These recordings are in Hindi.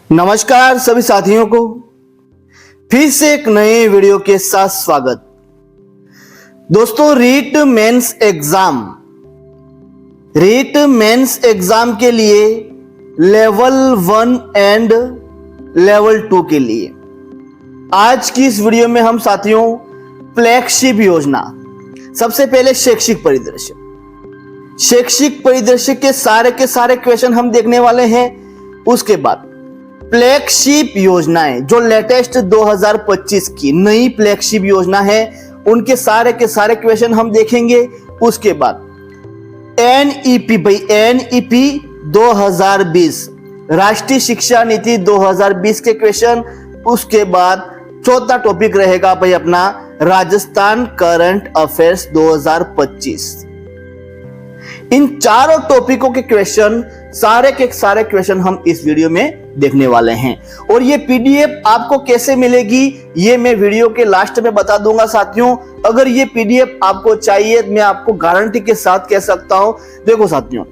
नमस्कार सभी साथियों को फिर से एक नए वीडियो के साथ स्वागत। दोस्तों, रीट मेंस एग्जाम के लिए लेवल 1 एंड लेवल 2 के लिए आज की इस वीडियो में हम साथियों फ्लैगशिप योजना, सबसे पहले शैक्षिक परिदृश्य के सारे क्वेश्चन हम देखने वाले हैं। उसके बाद फ्लैगशिप योजनाएं जो लेटेस्ट 2025 की नई फ्लैगशिप योजना है उनके सारे के सारे क्वेश्चन हम देखेंगे। उसके बाद एनईपी 2020 राष्ट्रीय शिक्षा नीति 2020 के क्वेश्चन। उसके बाद चौथा टॉपिक रहेगा भाई अपना राजस्थान करंट अफेयर्स 2025। इन चारों टॉपिकों के क्वेश्चन सारे के सारे क्वेश्चन हम इस वीडियो में देखने वाले हैं। और ये पीडीएफ आपको कैसे मिलेगी ये मैं वीडियो के लास्ट में बता दूंगा साथियों। अगर ये पीडीएफ आपको चाहिए मैं आपको गारंटी के साथ कह सकता हूं। देखो साथियों,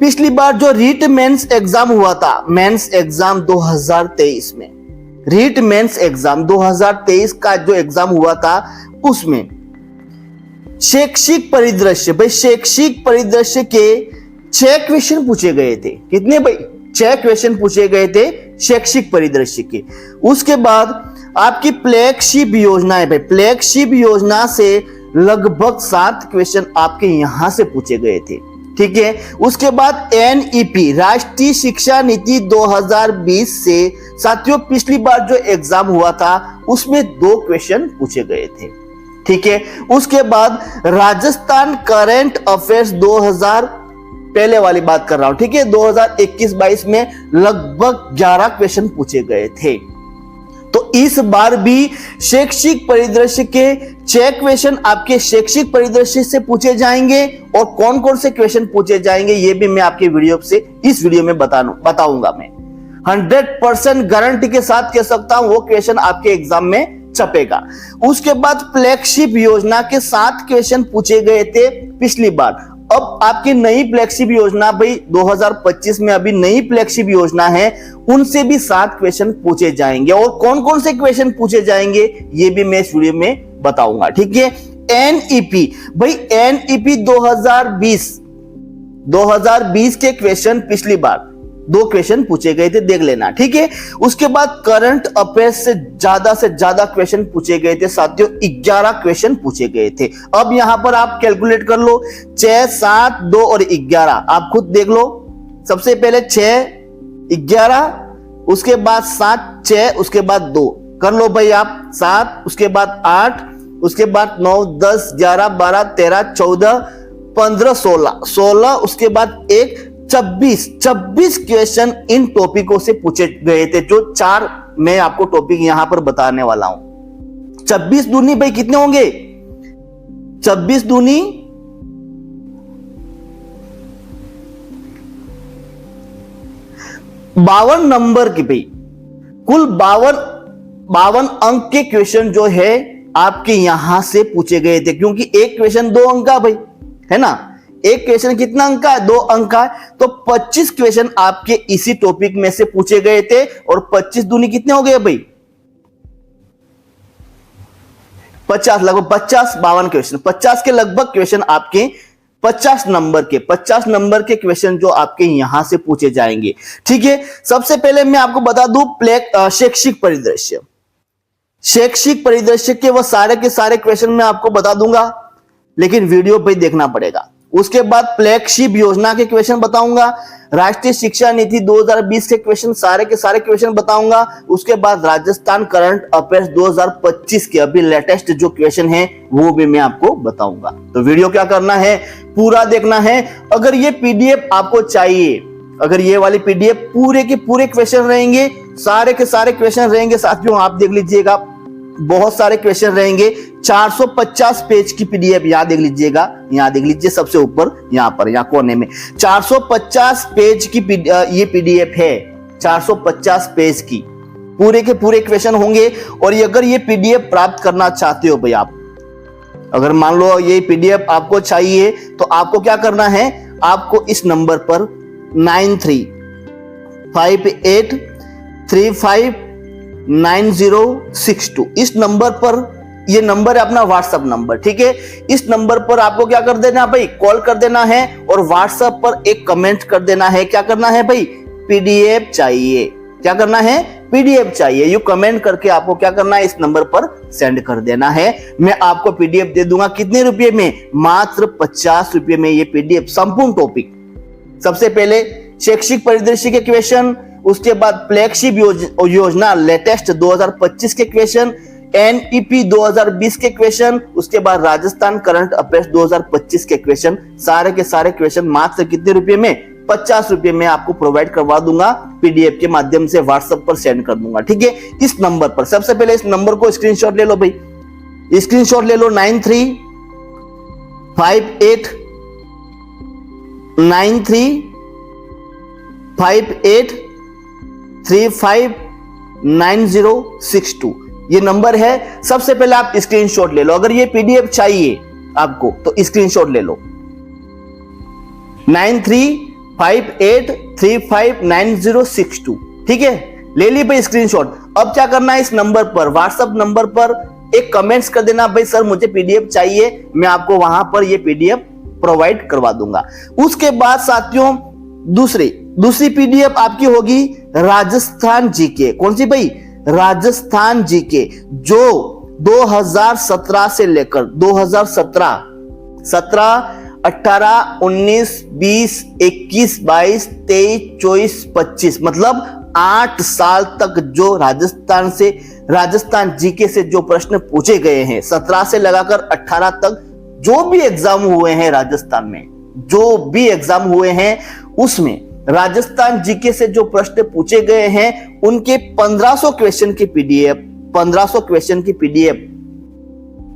पिछली बार जो रीट मेंस एग्जाम हुआ था, मेंस एग्जाम 2023 में, रीट मेंस एग्जाम 2023 का जो एग्जाम हुआ था उसमें शैक्षिक परिदृश्य के 6 क्वेश्चन पूछे गए थे। कितने भाई? 6 क्वेश्चन पूछे गए थे शैक्षिक परिदृश्य के। उसके बाद आपकी फ्लैगशिप योजना है भाई, फ्लैगशिप योजना से लगभग 7 क्वेश्चन आपके यहां से पूछे गए थे। ठीक है। उसके बाद एनईपी राष्ट्रीय शिक्षा नीति 2020 से साथियों पिछली बार जो एग्जाम हुआ था उसमें 2 क्वेश्चन पूछे गए थे। ठीक है। उसके बाद राजस्थान करंट अफेयर्स 2000, पहले वाली बात कर रहा हूं, ठीक है, 2021-22 में लगभग 11 क्वेश्चन पूछे गए थे। तो इस बार भी शैक्षिक परिदृश्य के 6 क्वेश्चन आपके शैक्षिक परिदृश्य से पूछे जाएंगे। और कौन कौन से क्वेश्चन पूछे जाएंगे ये भी मैं आपके इस वीडियो में बताऊंगा। मैं 100% गारंटी के साथ कह सकता हूं वो क्वेश्चन आपके एग्जाम में छपेगा। उसके बाद फ्लैगशिप योजना के 7 क्वेश्चन पूछे गए थे पिछली बार। अब आपकी नई फ्लैगशिप योजना भाई 2025 में अभी नई फ्लैगशिप योजना है, उनसे भी 7 क्वेश्चन पूछे जाएंगे। और कौन कौन से क्वेश्चन पूछे जाएंगे ये भी मैं इस वीडियो में बताऊंगा। ठीक है। एनईपी भाई, एनईपी 2020 के क्वेश्चन पिछली बार 2 क्वेश्चन पूछे गए थे, देख लेना। ठीक है। उसके बाद करंट अफेयर्स से ज्यादा क्वेश्चन पूछे गए थे साथियों, 11 क्वेश्चन पूछे गए थे। अब यहां पर आप कैलकुलेट कर लो, 6, 7, 2 और 11 आप खुद देख लो। सबसे पहले 6, 11, उसके बाद 7, 6, उसके बाद 2 कर लो भाई आप 7, उसके बाद 8, उसके बाद 9, 10, 11, 12, 13, 14, 15, 16, उसके बाद 1, 26 क्वेश्चन इन टॉपिकों से पूछे गए थे। जो 4 मैं आपको टॉपिक यहां पर बताने वाला हूं। 26 दूनी भाई कितने होंगे? 26 दूनी 52 नंबर की भाई, कुल 52 अंक के क्वेश्चन जो है आपके यहां से पूछे गए थे। क्योंकि एक क्वेश्चन 2 अंक का भाई, है ना, एक क्वेश्चन कितना अंक का है? 2 अंक का है। तो 25 क्वेश्चन आपके इसी टॉपिक में से पूछे गए थे। और 25 दूनी कितने हो गए भाई? 50, लगभग 50, 52 क्वेश्चन, 50 के लगभग क्वेश्चन आपके 50 नंबर के क्वेश्चन जो आपके यहां से पूछे जाएंगे। ठीक है। सबसे पहले मैं आपको बता दूं शैक्षिक परिदृश्य के वो सारे के सारे क्वेश्चन मैं आपको बता दूंगा, लेकिन वीडियो पे देखना पड़ेगा। उसके बाद फ्लैगशिप योजना के क्वेश्चन बताऊंगा, राष्ट्रीय शिक्षा नीति 2020 के क्वेश्चन सारे के सारे क्वेश्चन बताऊंगा। उसके बाद राजस्थान करंट अफेयर्स 2025 के अभी लेटेस्ट जो क्वेश्चन है वो भी मैं आपको बताऊंगा। तो वीडियो क्या करना है, पूरा देखना है। अगर ये पीडीएफ आपको चाहिए, अगर ये वाली पीडीएफ पूरे के पूरे क्वेश्चन रहेंगे, सारे के सारे क्वेश्चन रहेंगे साथियों, आप देख लीजिएगा, बहुत सारे क्वेश्चन रहेंगे। 450 पेज की पीडीएफ यहां देख लीजिएगा, यहां देख लीजिए सबसे ऊपर, यहां कोने में 450 पेज की ये पीडीएफ है। 450 पेज की पूरे के पूरे क्वेश्चन होंगे। और अगर ये पीडीएफ प्राप्त करना चाहते हो भाई आप, अगर मान लो ये पीडीएफ आपको चाहिए तो आपको क्या करना है, आपको इस नंबर पर 9358 359062। इस नंबर पर, ये नंबर है अपना व्हाट्सएप नंबर, ठीक है। इस नंबर पर आपको क्या कर देना भाई, कॉल कर देना है और व्हाट्सएप पर एक कमेंट कर देना है। क्या करना है भाई, पीडीएफ चाहिए। क्या करना है, पीडीएफ चाहिए। यू कमेंट करके आपको क्या करना है, इस नंबर पर सेंड कर देना है। मैं आपको पीडीएफ दे दूंगा कितने रुपए में, मात्र 50 रुपए में ये पीडीएफ संपूर्ण टॉपिक। सबसे पहले शैक्षिक परिदृश्य के क्वेश्चन, उसके बाद फ्लैगशिप योजना लेटेस्ट 2025 के क्वेश्चन, एनईपी 2020 के क्वेश्चन, उसके बाद राजस्थान करंट अफेयर्स 2025 के क्वेश्चन। सारे के सारे क्वेश्चन मात्र कितने रुपए में, 50 रुपए में आपको प्रोवाइड करवा दूंगा, पीडीएफ के माध्यम से व्हाट्सएप पर सेंड कर दूंगा, ठीक है। इस नंबर पर, सबसे पहले इस नंबर को स्क्रीनशॉट ले लो भाई, स्क्रीनशॉट ले लो 93589062 ये नंबर है। सबसे पहले आप स्क्रीनशॉट ले लो। अगर ये पीडीएफ चाहिए आपको तो स्क्रीनशॉट ले लो 9358359062, ठीक है। ले ली भाई स्क्रीनशॉट। अब क्या करना है, इस नंबर पर, व्हाट्सएप नंबर पर एक कमेंट्स कर देना, भाई सर मुझे पीडीएफ चाहिए, मैं आपको वहां पर ये पीडीएफ प्रोवाइड करवा दूंगा। उसके बाद साथियों दूसरी पीडीएफ आपकी होगी राजस्थान जीके। कौन सी भाई, राजस्थान जीके, जो 2017 से लेकर 2017, 18, 19, 20, 21, 22, 23, 24, 25 मतलब 8 साल तक जो राजस्थान जीके से जो प्रश्न पूछे गए हैं, 17 से लगाकर 18 तक जो भी एग्जाम हुए हैं राजस्थान में, जो भी एग्जाम हुए हैं उसमें राजस्थान जीके से जो प्रश्न पूछे गए हैं उनके 1500 क्वेश्चन की पीडीएफ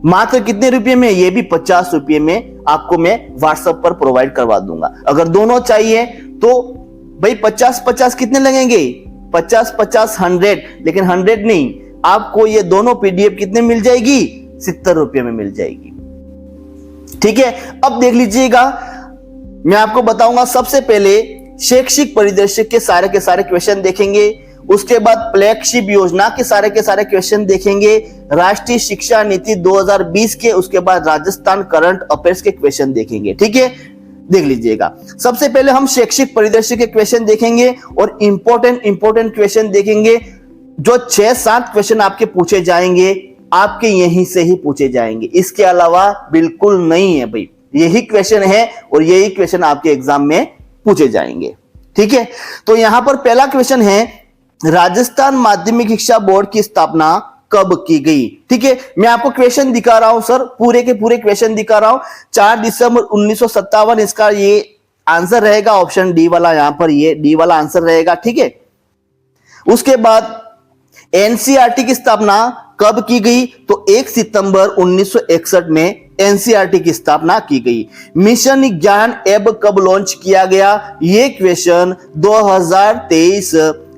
मात्र कितने रुपए में, ये भी 50 रुपए में आपको मैं व्हाट्सएप पर प्रोवाइड करवा दूंगा। अगर दोनों चाहिए तो भाई 50-50 कितने लगेंगे, 50-50 100, लेकिन 100 नहीं, आपको ये दोनों पीडीएफ कितने मिल जाएगी, 70 रुपए में मिल जाएगी, ठीक है। अब देख लीजिएगा, मैं आपको बताऊंगा। सबसे पहले शैक्षिक परिदृश्य के सारे क्वेश्चन देखेंगे, उसके बाद फ्लैगशिप योजना के सारे क्वेश्चन देखेंगे, राष्ट्रीय शिक्षा नीति 2020 के, उसके बाद राजस्थान करंट अफेयर्स के क्वेश्चन देखेंगे, ठीक है। देख लीजिएगा, सबसे पहले हम शैक्षिक परिदृश्य के क्वेश्चन देखेंगे और इंपॉर्टेंट क्वेश्चन देखेंगे। जो 6-7 क्वेश्चन आपके पूछे जाएंगे, आपके यहीं से ही पूछे जाएंगे, इसके अलावा बिल्कुल नहीं है भाई, यही क्वेश्चन है और यही क्वेश्चन आपके एग्जाम में पूछे जाएंगे, ठीक है। तो यहां पर पहला क्वेश्चन है, राजस्थान माध्यमिक शिक्षा बोर्ड की स्थापना कब की गई, ठीक है। मैं आपको क्वेश्चन दिखा रहा हूं सर, पूरे के पूरे क्वेश्चन दिखा रहा हूं। 4 दिसंबर 1957 इसका ये आंसर रहेगा, ऑप्शन डी वाला, यहां पर ये डी वाला आंसर रहेगा, ठीक है। उसके बाद एनसीईआरटी की स्थापना कब की गई, तो 1 सितंबर 1961 में एनसीईआरटी की स्थापना की गई। मिशन ज्ञान ऐप कब लॉन्च किया गया, ये क्वेश्चन 2023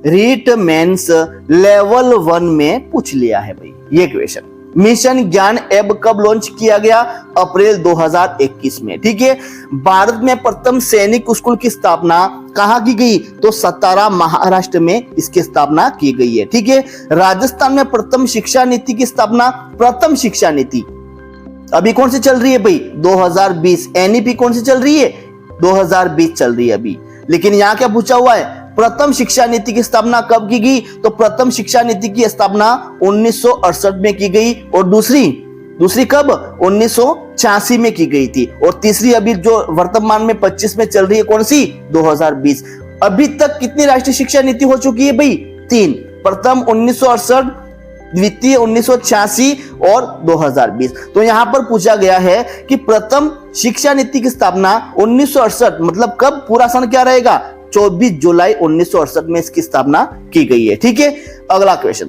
रीट मेंस लेवल 1 में पूछ लिया है भाई, ये क्वेश्चन। मिशन ज्ञान ऐप कब लॉन्च किया गया, अप्रैल 2021 में, ठीक है। भारत में प्रथम सैनिक स्कूल की स्थापना कहां की गई, तो सतारा महाराष्ट्र में इसकी स्थापना की गई है, ठीक है। राजस्थान में प्रथम शिक्षा नीति की स्थापना, प्रथम शिक्षा नीति अभी कौन सी चल रही है भाई, 2020। एनईपी कौन सी चल रही है, 2020 चल रही है अभी, लेकिन यहां क्या पूछा हुआ है, प्रथम शिक्षा नीति की स्थापना कब की गई, तो प्रथम शिक्षा नीति की स्थापना 1968 में की गई, और दूसरी कब, 1986 में की गई थी, और तीसरी अभी जो वर्तमान में 25 में चल रही है, कौन सी, 2020। अभी तक कितनी राष्ट्रीय शिक्षा नीति हो चुकी है भाई, 3। प्रथम 1968, द्वितीय 1986 और 2020। तो यहां पर पूछा गया है कि प्रथम शिक्षा नीति की स्थापना 1968 मतलब कब, पूरा सन क्या रहेगा, 24 जुलाई 1968 में इसकी स्थापना की गई है, ठीक है। अगला क्वेश्चन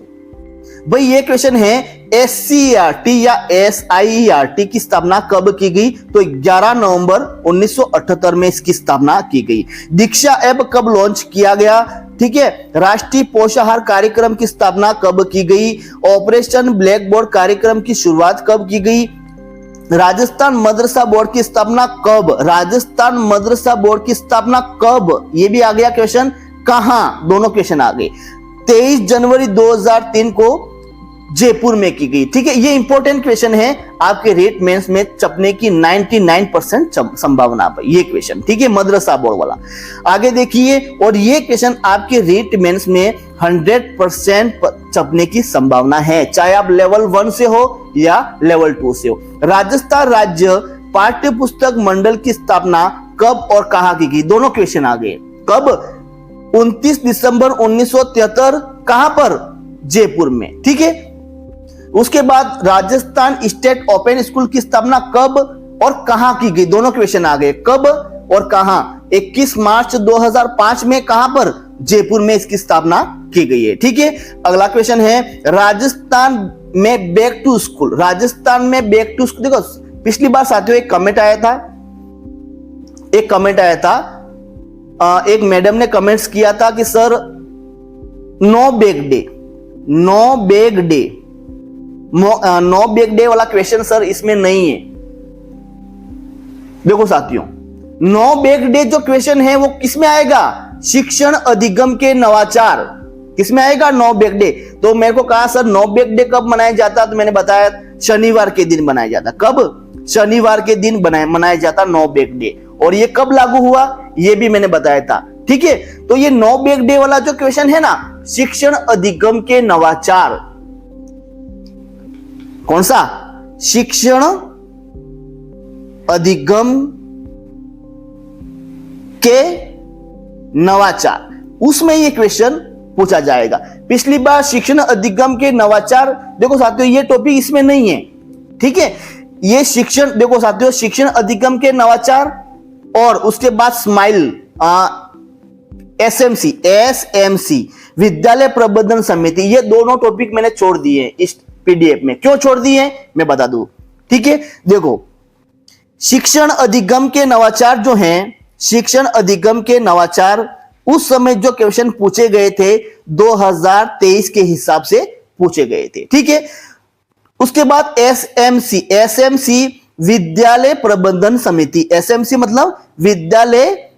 भाई, ये क्वेश्चन है एससीईआरटी या एसआईईआरटी की स्थापना कब की गई, तो 11 नवंबर 1978 में इसकी स्थापना की गई। दीक्षा ऐप कब लॉन्च किया गया, ठीक है। राष्ट्रीय पोषाहार कार्यक्रम की स्थापना कब की गई, ऑपरेशन ब्लैक बोर्ड कार्यक्रम की शुरुआत कब की गई, राजस्थान मदरसा बोर्ड की स्थापना कब, राजस्थान मदरसा बोर्ड की स्थापना कब, ये भी आ गया क्वेश्चन, कहां, दोनों क्वेश्चन आ गए। 23 जनवरी 2003 को जयपुर में की गई। ठीक है, ये इंपॉर्टेंट क्वेश्चन है, आपके रेट मेंस में छपने की 99% संभावना है ये क्वेश्चन। ठीक है, मदरसा बोर्ड वाला। आगे देखिए, और ये क्वेश्चन आपके रेट मेंस में 100% छपने की संभावना है, चाहे आप लेवल 1 से हो या लेवल 2 से हो। राजस्थान राज्य पाठ्य पुस्तक मंडल की स्थापना कब और कहां की गई? दोनों क्वेश्चन आ गए। कब? 29 दिसंबर 1973। कहां पर? जयपुर में। ठीक है, उसके बाद राजस्थान स्टेट ओपन स्कूल की स्थापना कब और कहां की गई? दोनों क्वेश्चन आ गए, कब और कहां। 21 मार्च 2005 में। कहां पर? जयपुर में इसकी स्थापना की गई है। ठीक है, अगला क्वेश्चन है, राजस्थान में बैक टू स्कूल। राजस्थान में बैक टू स्कूल, देखो पिछली बार साथियों एक कमेंट आया था, एक मैडम ने कमेंट्स किया था कि सर नो बैग डे वाला क्वेश्चन सर इसमें नहीं है। देखो साथियों, नो बैग डे जो क्वेश्चन है वो किसमें आएगा? शिक्षण अधिगम के नवाचार। किसमें आएगा? No bag day. तो मेरे को कहा सर नो बैग डे कब मनाया जाता? तो मैंने बताया शनिवार के दिन मनाया जाता। कब? शनिवार के दिन मनाया जाता नो बैग डे। और ये कब लागू हुआ ये भी मैंने बताया था। ठीक है, तो ये नो बैग डे वाला जो क्वेश्चन है ना, शिक्षण अधिगम के नवाचार, कौन सा? शिक्षण अधिगम के नवाचार, उसमें ये क्वेश्चन पूछा जाएगा। पिछली बार शिक्षण अधिगम के नवाचार, देखो साथियों ये टॉपिक इसमें नहीं है। ठीक है, ये शिक्षण, देखो साथियों शिक्षण अधिगम के नवाचार और उसके बाद स्माइल एसएमसी विद्यालय प्रबंधन समिति, ये दोनों टॉपिक मैंने छोड़ दिए हैं इस पीडीएफ में। क्यों छोड़ दिए हैं मैं बता दूं। ठीक है, देखो शिक्षण अधिगम के नवाचार जो हैं, शिक्षण अधिगम के नवाचार उस समय जो क्वेश्चन पूछे गए थे 2023 के हिसाब से पूछे गए थे। ठीक है, उसके बाद एसएमसी विद्यालय प्रबंधन समिति। एसएमसी मतलब विद्यालय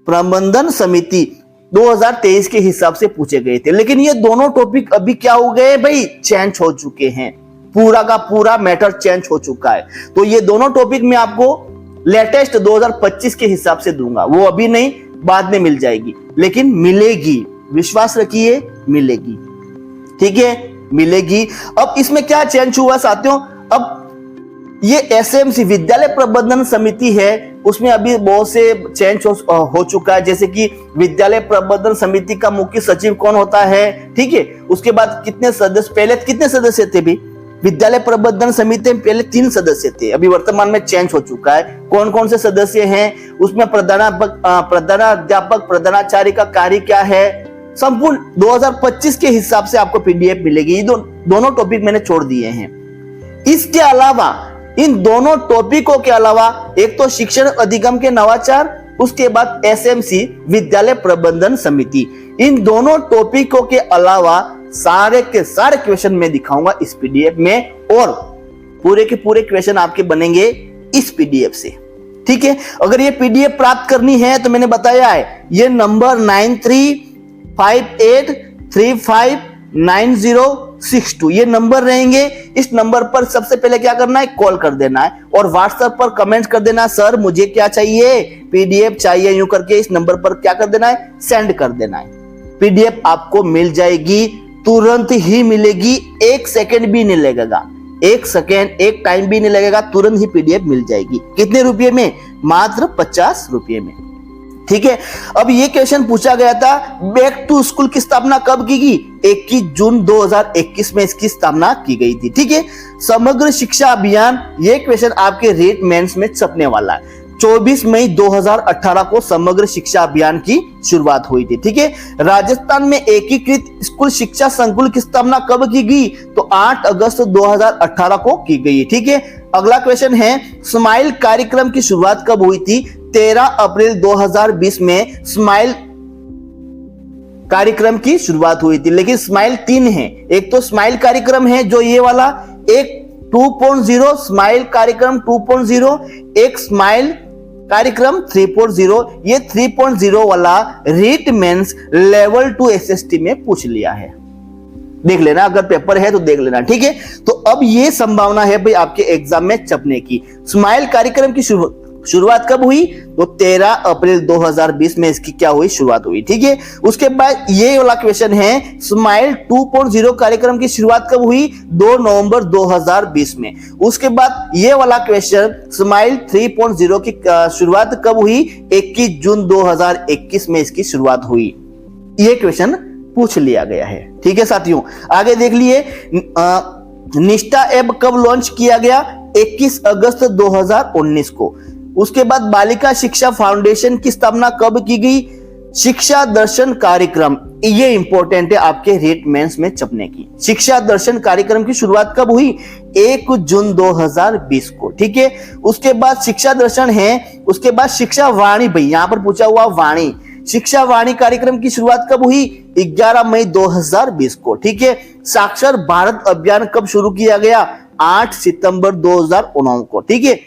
प्रबंधन समिति 2023 के हिसाब से पूछे गए थे। लेकिन ये दोनों टॉपिक अभी क्या हो गए भाई? चेंज हो चुके हैं, पूरा का पूरा मैटर चेंज हो चुका है। तो ये दोनों टॉपिक मैं आपको लेटेस्ट 2025 के हिसाब से दूंगा, वो अभी नहीं, बाद में मिल जाएगी, लेकिन मिलेगी, विश्वास रखिए मिलेगी। ठीक है, मिलेगी। अब इसमें क्या चेंज हुआ साथियों? अब ये एसएमसी विद्यालय प्रबंधन समिति है, उसमें अभी बहुत से चेंज हो चुका है। जैसे कि विद्यालय प्रबंधन समिति का मुख्य सचिव कौन होता है? ठीक है, उसके बाद कितने सदस्य, पहले कितने सदस्य थे भी विद्यालय प्रबंधन समिति में? पहले 3 सदस्य थे, अभी वर्तमान में चेंज हो चुका है। कौन कौन से सदस्य हैं उसमें? प्रधानाध्यापक, प्रधानाचार्य का कार्य क्या है, संपूर्ण 2025 के हिसाब से आपको पीडीएफ मिलेगी। दोनों टॉपिक मैंने छोड़ दिए हैं। इसके अलावा, इन दोनों टॉपिकों के अलावा, एक तो शिक्षण अधिगम के नवाचार, उसके बाद एसएमसी विद्यालय प्रबंधन समिति, इन दोनों टॉपिकों के अलावा सारे के सारे क्वेश्चन मैं दिखाऊंगा इस पीडीएफ में, और पूरे के पूरे क्वेश्चन आपके बनेंगे इस पीडीएफ से। ठीक है, अगर ये पीडीएफ प्राप्त करनी है तो मैंने बताया है, ये नंबर 9358359062 ये नंबर रहेंगे। इस नंबर पर सबसे पहले क्या करना है? कॉल कर देना है, और व्हाट्सएप पर कमेंट कर देना, सर मुझे क्या चाहिए? पीडीएफ चाहिए, यूं करके इस नंबर पर क्या कर देना है? सेंड कर देना है। पीडीएफ आपको मिल जाएगी, तुरंत ही मिलेगी, 1 सेकंड भी नहीं लगेगा, 1 सेकंड, 1 टाइम भी नहीं लगेगा, तुरंत ही पीडीएफ मिल जाएगी। कितने रुपए में? मात्र 50 रुपए में। ठीक है, अब ये क्वेश्चन पूछा गया था, बैक टू स्कूल की स्थापना कब की गई? 21 जून 2021 में इसकी स्थापना की गई थी। ठीक है, समग्र शिक्षा अभियान, ये क्वेश्चन आपके रेट मेंस में छपने वाला है। 24 मई 2018 को समग्र शिक्षा अभियान की शुरुआत हुई थी। ठीक है, राजस्थान में एकीकृत स्कूल शिक्षा संकुल की स्थापना कब की गई? तो 8 अगस्त 2018 को की गई। ठीक है, अगला क्वेश्चन है, स्माइल कार्यक्रम की शुरुआत कब हुई थी? 13 अप्रैल 2020 में स्माइल कार्यक्रम की शुरुआत हुई थी। लेकिन स्माइल 3 है, एक तो स्माइल कार्यक्रम है जो ये वाला, एक 2.0 स्माइल कार्यक्रम 2.0, एक स्माइल कार्यक्रम 3.0, ये 3.0 वाला रीट मेंस लेवल 2 एसएसटी में पूछ लिया है। देख लेना, अगर पेपर है तो देख लेना, ठीक है। तो अब ये संभावना है भाई आपके एग्जाम में छपने की। स्माइल कार्यक्रम की शुरुआत कब हुई? तो 13 अप्रैल 2020 में इसकी क्या हुई? शुरुआत हुई, ठीक है। उसके बाद ये वाला क्वेश्चन है, स्माइल 2.0 कार्यक्रम की शुरुआत कब हुई? 2 नवंबर 2020 में। उसके बाद ये वाला क्वेश्चन, स्माइल 3.0 की शुरुआत कब हुई? 21 जून 2021 में इसकी शुरुआत हुई। ये क्वेश्चन पूछ लिया गया है, ठीक है साथियों। आगे देख लिए, निष्ठा ऐप कब लॉन्च किया गया? 21 अगस्त 2019 को। उसके बाद बालिका शिक्षा फाउंडेशन की स्थापना कब की गई? शिक्षा दर्शन कार्यक्रम, ये इंपॉर्टेंट है आपके रीट मेंस में छपने की। शिक्षा दर्शन कार्यक्रम की शुरुआत कब हुई? 1 जून 2020 को, ठीक है। उसके बाद शिक्षा दर्शन है, उसके बाद शिक्षा वाणी, भाई यहां पर पूछा हुआ वाणी, शिक्षा वाणी कार्यक्रम की शुरुआत कब हुई? 11 मई 2020 को, ठीक है। साक्षर भारत अभियान कब शुरू किया गया? 8 सितंबर 2019 को, ठीक है।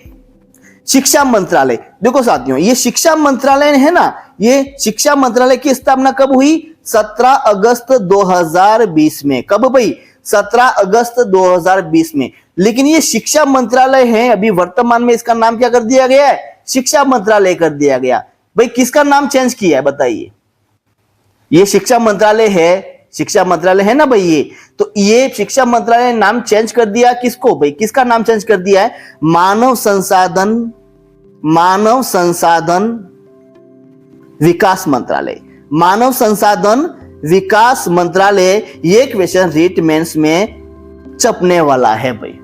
शिक्षा मंत्रालय, देखो साथियों, ये शिक्षा मंत्रालय है ना, ये शिक्षा मंत्रालय की स्थापना कब हुई? 17 अगस्त 2020 में। कब भाई? 17 अगस्त 2020 में। लेकिन ये शिक्षा मंत्रालय है, अभी वर्तमान में इसका नाम क्या कर दिया गया है? शिक्षा मंत्रालय कर दिया गया। भाई किसका नाम चेंज किया है बताइए? ये शिक्षा मंत्रालय है, शिक्षा मंत्रालय है ना भाई ये, तो ये शिक्षा मंत्रालय ने नाम चेंज कर दिया किसको भाई? किसका नाम चेंज कर दिया है? मानव संसाधन विकास मंत्रालय। मानव संसाधन विकास मंत्रालय, ये क्वेश्चन रीट मेंस में छपने वाला है भाई,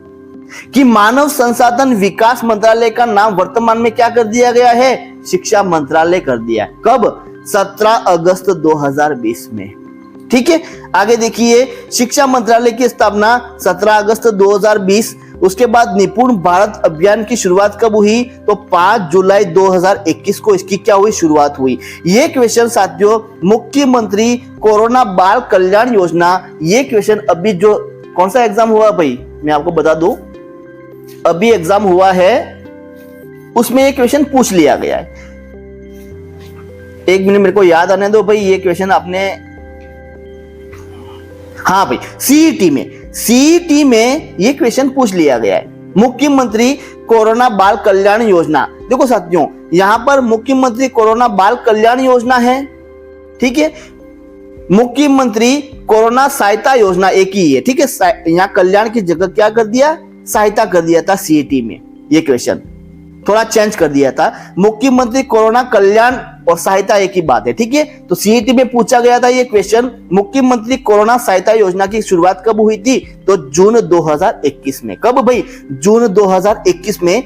कि मानव संसाधन विकास मंत्रालय का नाम वर्तमान में क्या कर दिया गया है? शिक्षा मंत्रालय कर दिया। कब? 17 अगस्त 2020 में, ठीक है। आगे देखिए, शिक्षा मंत्रालय की स्थापना 17 अगस्त 2020। उसके बाद निपुण भारत अभियान की शुरुआत कब हुई? तो 5 जुलाई 2021 को इसकी क्या हुई? शुरुआत हुई। ये क्वेश्चन साथियों, मुख्यमंत्री कोरोना बाल कल्याण योजना, ये क्वेश्चन अभी जो कौन सा एग्जाम हुआ भाई, मैं आपको बता दूं, अभी एग्जाम हुआ है, उसमें ये क्वेश्चन पूछ लिया गया है। एक मिनट मेरे को याद आने दो भाई, ये क्वेश्चन आपने, हाँ भाई, सीईटी में ये क्वेश्चन पूछ लिया गया है। मुख्यमंत्री कोरोना बाल कल्याण योजना, देखो साथियों, यहां पर मुख्यमंत्री कोरोना बाल कल्याण योजना है, ठीक है। मुख्यमंत्री कोरोना सहायता योजना एक ही है, ठीक है। यहां कल्याण की जगह क्या कर दिया? सहायता कर दिया था सीईटी में, ये क्वेश्चन थोड़ा चेंज कर दिया था। मुख्यमंत्री कोरोना कल्याण और सहायता एक ही बात है, ठीक है। तो सीईटी में पूछा गया था ये क्वेश्चन, मुख्यमंत्री कोरोना सहायता योजना की शुरुआत कब हुई थी? तो जून 2021 में। कब भाई? जून 2021 में।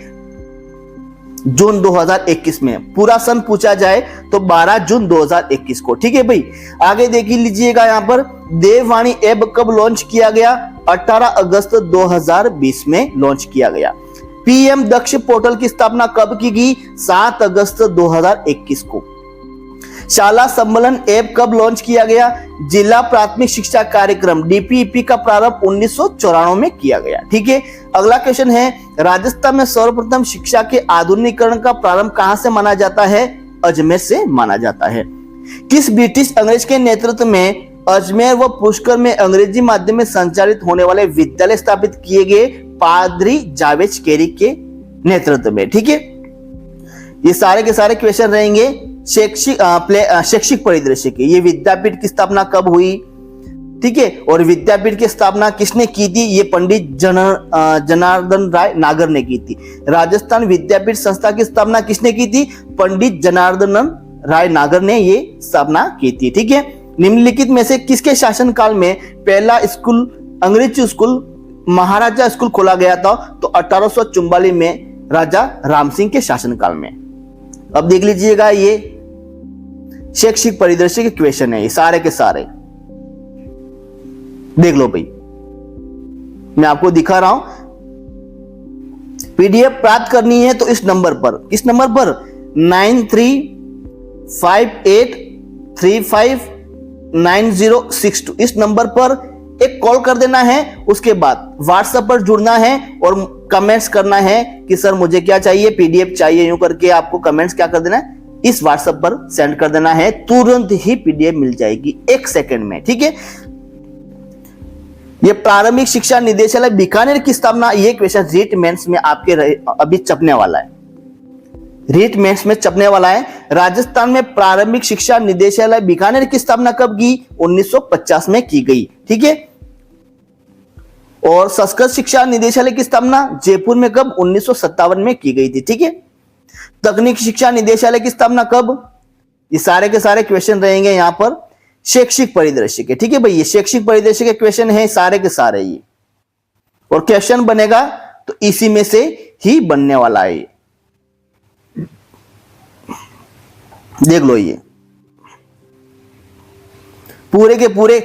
जून 2021 में। पूरा सन पूछा जाए तो 12 जून 2021 को, ठीक है भाई। आगे देख लीजिएगा, यहाँ पर देववाणी ऐप कब लॉन्च किया गया? 18 अगस्त 2020 में लॉन्च किया गया। पीएम दक्ष पोर्टल की स्थापना कब की गई? 7 अगस्त 2021 को। शाला सम्मेलन ऐप कब लॉन्च किया गया? जिला प्राथमिक शिक्षा कार्यक्रम डीपीईपी का प्रारंभ 1994 में किया गया, ठीक है। अगला क्वेश्चन है, राजस्थान में सर्वप्रथम शिक्षा के आधुनिकीकरण का प्रारंभ कहां से माना जाता है? अजमेर से माना जाता है। किस ब्रिटिश अंग्रेज के नेतृत्व में अजमेर व पुष्कर में अंग्रेजी माध्यम में संचालित होने वाले विद्यालय स्थापित किए गए? पादरी जावेद केरी के नेतृत्व में, ठीक है। ये सारे के सारे क्वेश्चन रहेंगे शैक्षिक परिदृश्य के। ये विद्यापीठ की स्थापना कब हुई, ठीक है, और विद्यापीठ की स्थापना किसने की थी? ये पंडित जनार्दन राय नागर ने की थी। राजस्थान विद्यापीठ संस्था की स्थापना किसने की थी? पंडित जनार्दन राय नागर ने ये स्थापना की थी, ठीक है। निम्नलिखित में से किसके शासनकाल में पहला स्कूल, अंग्रेजी स्कूल, महाराजा स्कूल खोला गया था? तो 1844 में राजा राम सिंह के शासनकाल में। अब देख लीजिएगा, ये शैक्षिक परिदृश्य के क्वेश्चन है, ये सारे के सारे देख लो भाई, मैं आपको दिखा रहा हूं। पीडीएफ प्राप्त करनी है तो इस नंबर पर, किस नंबर पर? 9358359062, इस नंबर पर एक कॉल कर देना है। उसके बाद व्हाट्सएप पर जुड़ना है और कमेंट्स करना है कि सर मुझे क्या चाहिए, पीडीएफ चाहिए, यूं करके आपको कमेंट्स क्या कर देना है, इस व्हाट्सएप पर सेंड कर देना है, तुरंत ही पीडीएफ मिल जाएगी 1 सेकंड में। ठीक है, ये प्रारंभिक शिक्षा निदेशालय बीकानेर की स्थापना, ये क्वेश्चन रीट मेंस में आपके अभी छपने वाला है, रीट मेंस में छपने वाला है। राजस्थान में प्रारंभिक शिक्षा निदेशालय बीकानेर की स्थापना कब की? 1950 में की गई। ठीक है, और संस्कृत शिक्षा निदेशालय की स्थापना जयपुर में कब? 1957 में की गई थी। ठीक है, तकनीक शिक्षा निदेशालय की स्थापना कब? ये सारे के सारे क्वेश्चन रहेंगे यहां पर शैक्षिक परिदृश्य के। ठीक है भाई, ये शैक्षिक परिदृश्य के क्वेश्चन है सारे के सारे ये, और क्वेश्चन बनेगा तो इसी में से ही बनने वाला है। देख लो, ये पूरे के पूरे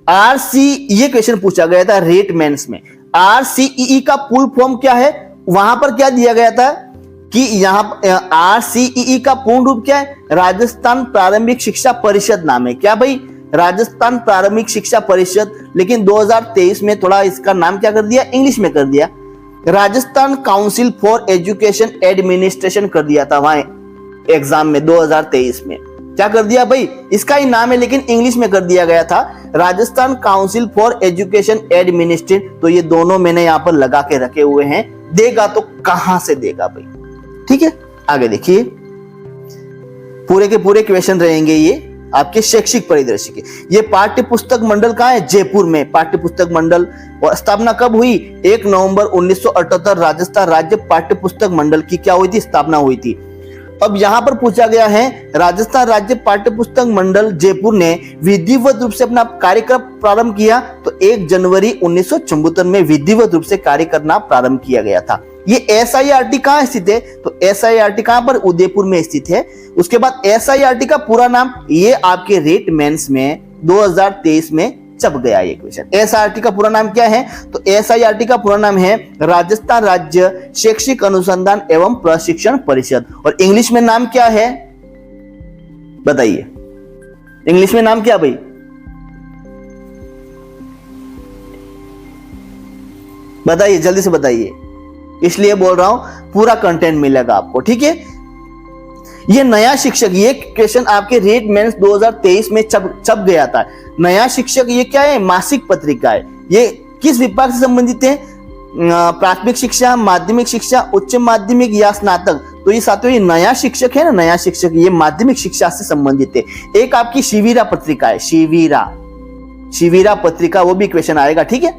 आरसी, ये क्वेश्चन पूछा गया था रेट मेंस में। आरसीईई का फुल फॉर्म क्या है? वहां पर क्या दिया गया था कि यहां आरसीईई का पूर्ण रूप क्या है? राजस्थान प्रारंभिक शिक्षा परिषद नाम है। क्या भाई? राजस्थान प्रारंभिक शिक्षा परिषद। लेकिन 2023 में थोड़ा इसका नाम क्या कर दिया? इंग्लिश में कर दिया, Rajasthan council for education administration कर दिया था वहां एग्जाम में 2023 में। क्या कर दिया भाई? इसका ही नाम है लेकिन इंग्लिश में कर दिया गया था, Rajasthan council for education administration. तो ये दोनों मैंने यहां पर लगा के रखे हुए हैं। देगा तो कहां से देगा भाई? ठीक है, आगे देखिए, पूरे के पूरे क्वेश्चन रहेंगे ये आपके शैक्षिक परिदृश्य के। ये पाठ्य पुस्तक मंडल कहां है? जयपुर में पाठ्य पुस्तक मंडल। और स्थापना कब हुई? 1 नवंबर 1978 राजस्थान राज्य पाठ्य पुस्तक मंडल की क्या हुई थी? स्थापना हुई थी। अब यहां पर पूछा गया है, राजस्थान राज्य पाठ्य पुस्तक मंडल जयपुर ने विधिवत रूप से अपना कार्यक्रम प्रारंभ किया तो 1 जनवरी 1974 में विधिवत रूप से कार्य करना प्रारंभ किया गया था। ये एसआईआरटी कहां स्थित है? तो एसआईआरटी कहां पर? उदयपुर में स्थित है। उसके बाद एसआईआरटी का पूरा नाम, ये आपके रेट मेंस में 2023 में छप गया ये क्वेश्चन। एसआईआरटी का पूरा नाम क्या है? तो एसआईआरटी का पूरा नाम है राजस्थान राज्य शैक्षिक अनुसंधान एवं प्रशिक्षण परिषद। और इंग्लिश में नाम क्या है बताइए? इंग्लिश में नाम क्या भाई? बताइए, जल्दी से बताइए, इसलिए बोल रहा हूं पूरा कंटेंट मिलेगा आपको। ठीक है, ये नया शिक्षक, ये क्वेश्चन आपके रेट मेंस 2023 में छप गया था। नया शिक्षक ये क्या है? मासिक पत्रिका है। ये किस विभाग से संबंधित है? प्राथमिक शिक्षा, माध्यमिक शिक्षा, उच्च माध्यमिक या स्नातक। तो ये साथियों, ये नया शिक्षक है ना, नया शिक्षक, ये माध्यमिक शिक्षा से संबंधित है। एक आपकी शिविरा पत्रिका है, शिविरा पत्रिका, वो भी क्वेश्चन आएगा। ठीक है,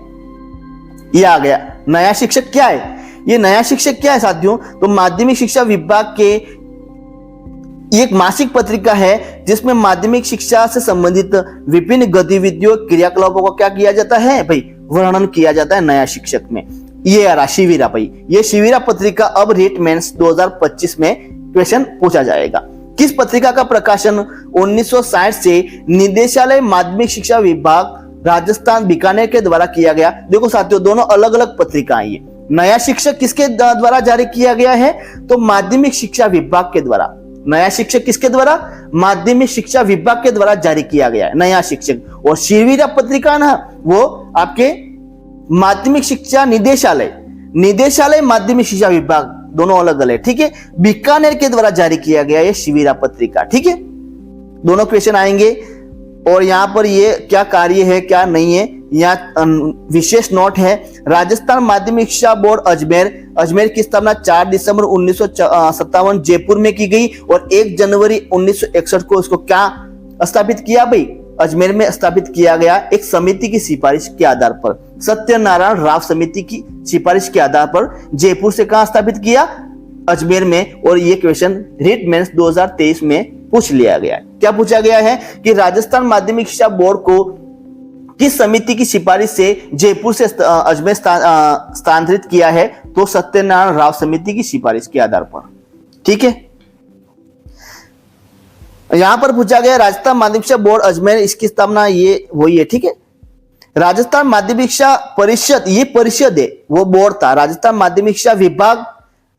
ये आ गया। नया शिक्षक क्या है? ये नया शिक्षक क्या है साथियों? तो माध्यमिक शिक्षा विभाग के एक मासिक पत्रिका है जिसमें माध्यमिक शिक्षा से संबंधित विभिन्न गतिविधियों क्रियाकलापों को क्या किया जाता है भाई? वर्णन किया जाता है नया शिक्षक में। ये आ रहा शिविरा भाई, ये शिविरा पत्रिका अब रेट मेंस 2025 में क्वेश्चन पूछा जाएगा। किस पत्रिका का प्रकाशन 1960 से निदेशालय माध्यमिक शिक्षा विभाग राजस्थान बीकानेर के द्वारा किया गया? देखो साथियों, दोनों अलग अलग पत्रिकाएं। ये नया शिक्षक किसके द्वारा जारी किया गया है? तो माध्यमिक शिक्षा विभाग के द्वारा। नया शिक्षक किसके द्वारा? माध्यमिक शिक्षा विभाग के द्वारा जारी किया गया है नया शिक्षक। और शिविरा पत्रिका ना, वो आपके माध्यमिक शिक्षा निदेशालय माध्यमिक शिक्षा विभाग, दोनों अलग अलग। ठीक है, बीकानेर के द्वारा जारी किया गया ये शिविरा पत्रिका। ठीक है, दोनों क्वेश्चन आएंगे। और यहां पर ये क्या कार्य है क्या नहीं है, यहाँ विशेष नोट है। राजस्थान माध्यमिक शिक्षा बोर्ड अजमेर की स्थापना 4 दिसंबर 1957 जयपुर में की गई और 1 जनवरी 1961 को इसको क्या स्थापित किया भाई? अजमेर में स्थापित किया गया एक समिति की सिफारिश के आधार पर, सत्यनारायण राव समिति की सिफारिश के आधार पर जयपुर से कहां स्थापित किया? अजमेर में। और ये क्वेश्चन रेट मेंस 2023 में पूछ लिया गया है। क्या पूछा गया है कि राजस्थान माध्यमिक शिक्षा बोर्ड को किस समिति की सिफारिश से जयपुर से अजमेर स्थानांतरित किया है? तो सत्यनारायण राव समिति की सिफारिश के आधार पर। ठीक है, यहां पर पूछा गया राजस्थान माध्यमिक शिक्षा बोर्ड अजमेर, इसकी स्थापना ये वही है। ठीक है, राजस्थान माध्यमिक शिक्षा परिषद, ये परिषद है, वो बोर्ड था। राजस्थान माध्यमिक शिक्षा विभाग,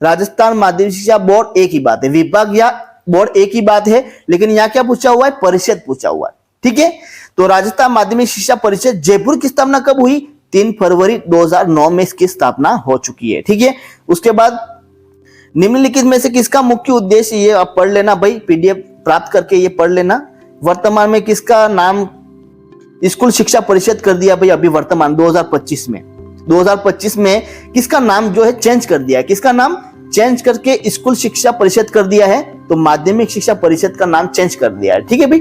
राजस्थान माध्यमिक शिक्षा बोर्ड एक ही बात है, विभाग या बोर्ड एक ही बात है, लेकिन यहां क्या पूछा हुआ है? परिषद पूछा हुआ है। ठीक है, तो राजस्थान माध्यमिक शिक्षा परिषद जयपुर की स्थापना कब हुई? 3 फरवरी 2009 में इसकी स्थापना हो चुकी है। ठीक है, उसके बाद निम्नलिखित में से किसका मुख्य उद्देश्य, ये आप पढ़ लेना भाई, पीडीएफ प्राप्त करके ये पढ़ लेना। वर्तमान में किसका नाम स्कूल शिक्षा परिषद कर दिया भाई, अभी वर्तमान 2025 में किसका नाम जो है चेंज कर दिया है, किसका नाम चेंज करके स्कूल शिक्षा परिषद कर दिया है, तो माध्यमिक शिक्षा परिषद का नाम चेंज कर दिया है। ठीक है भाई,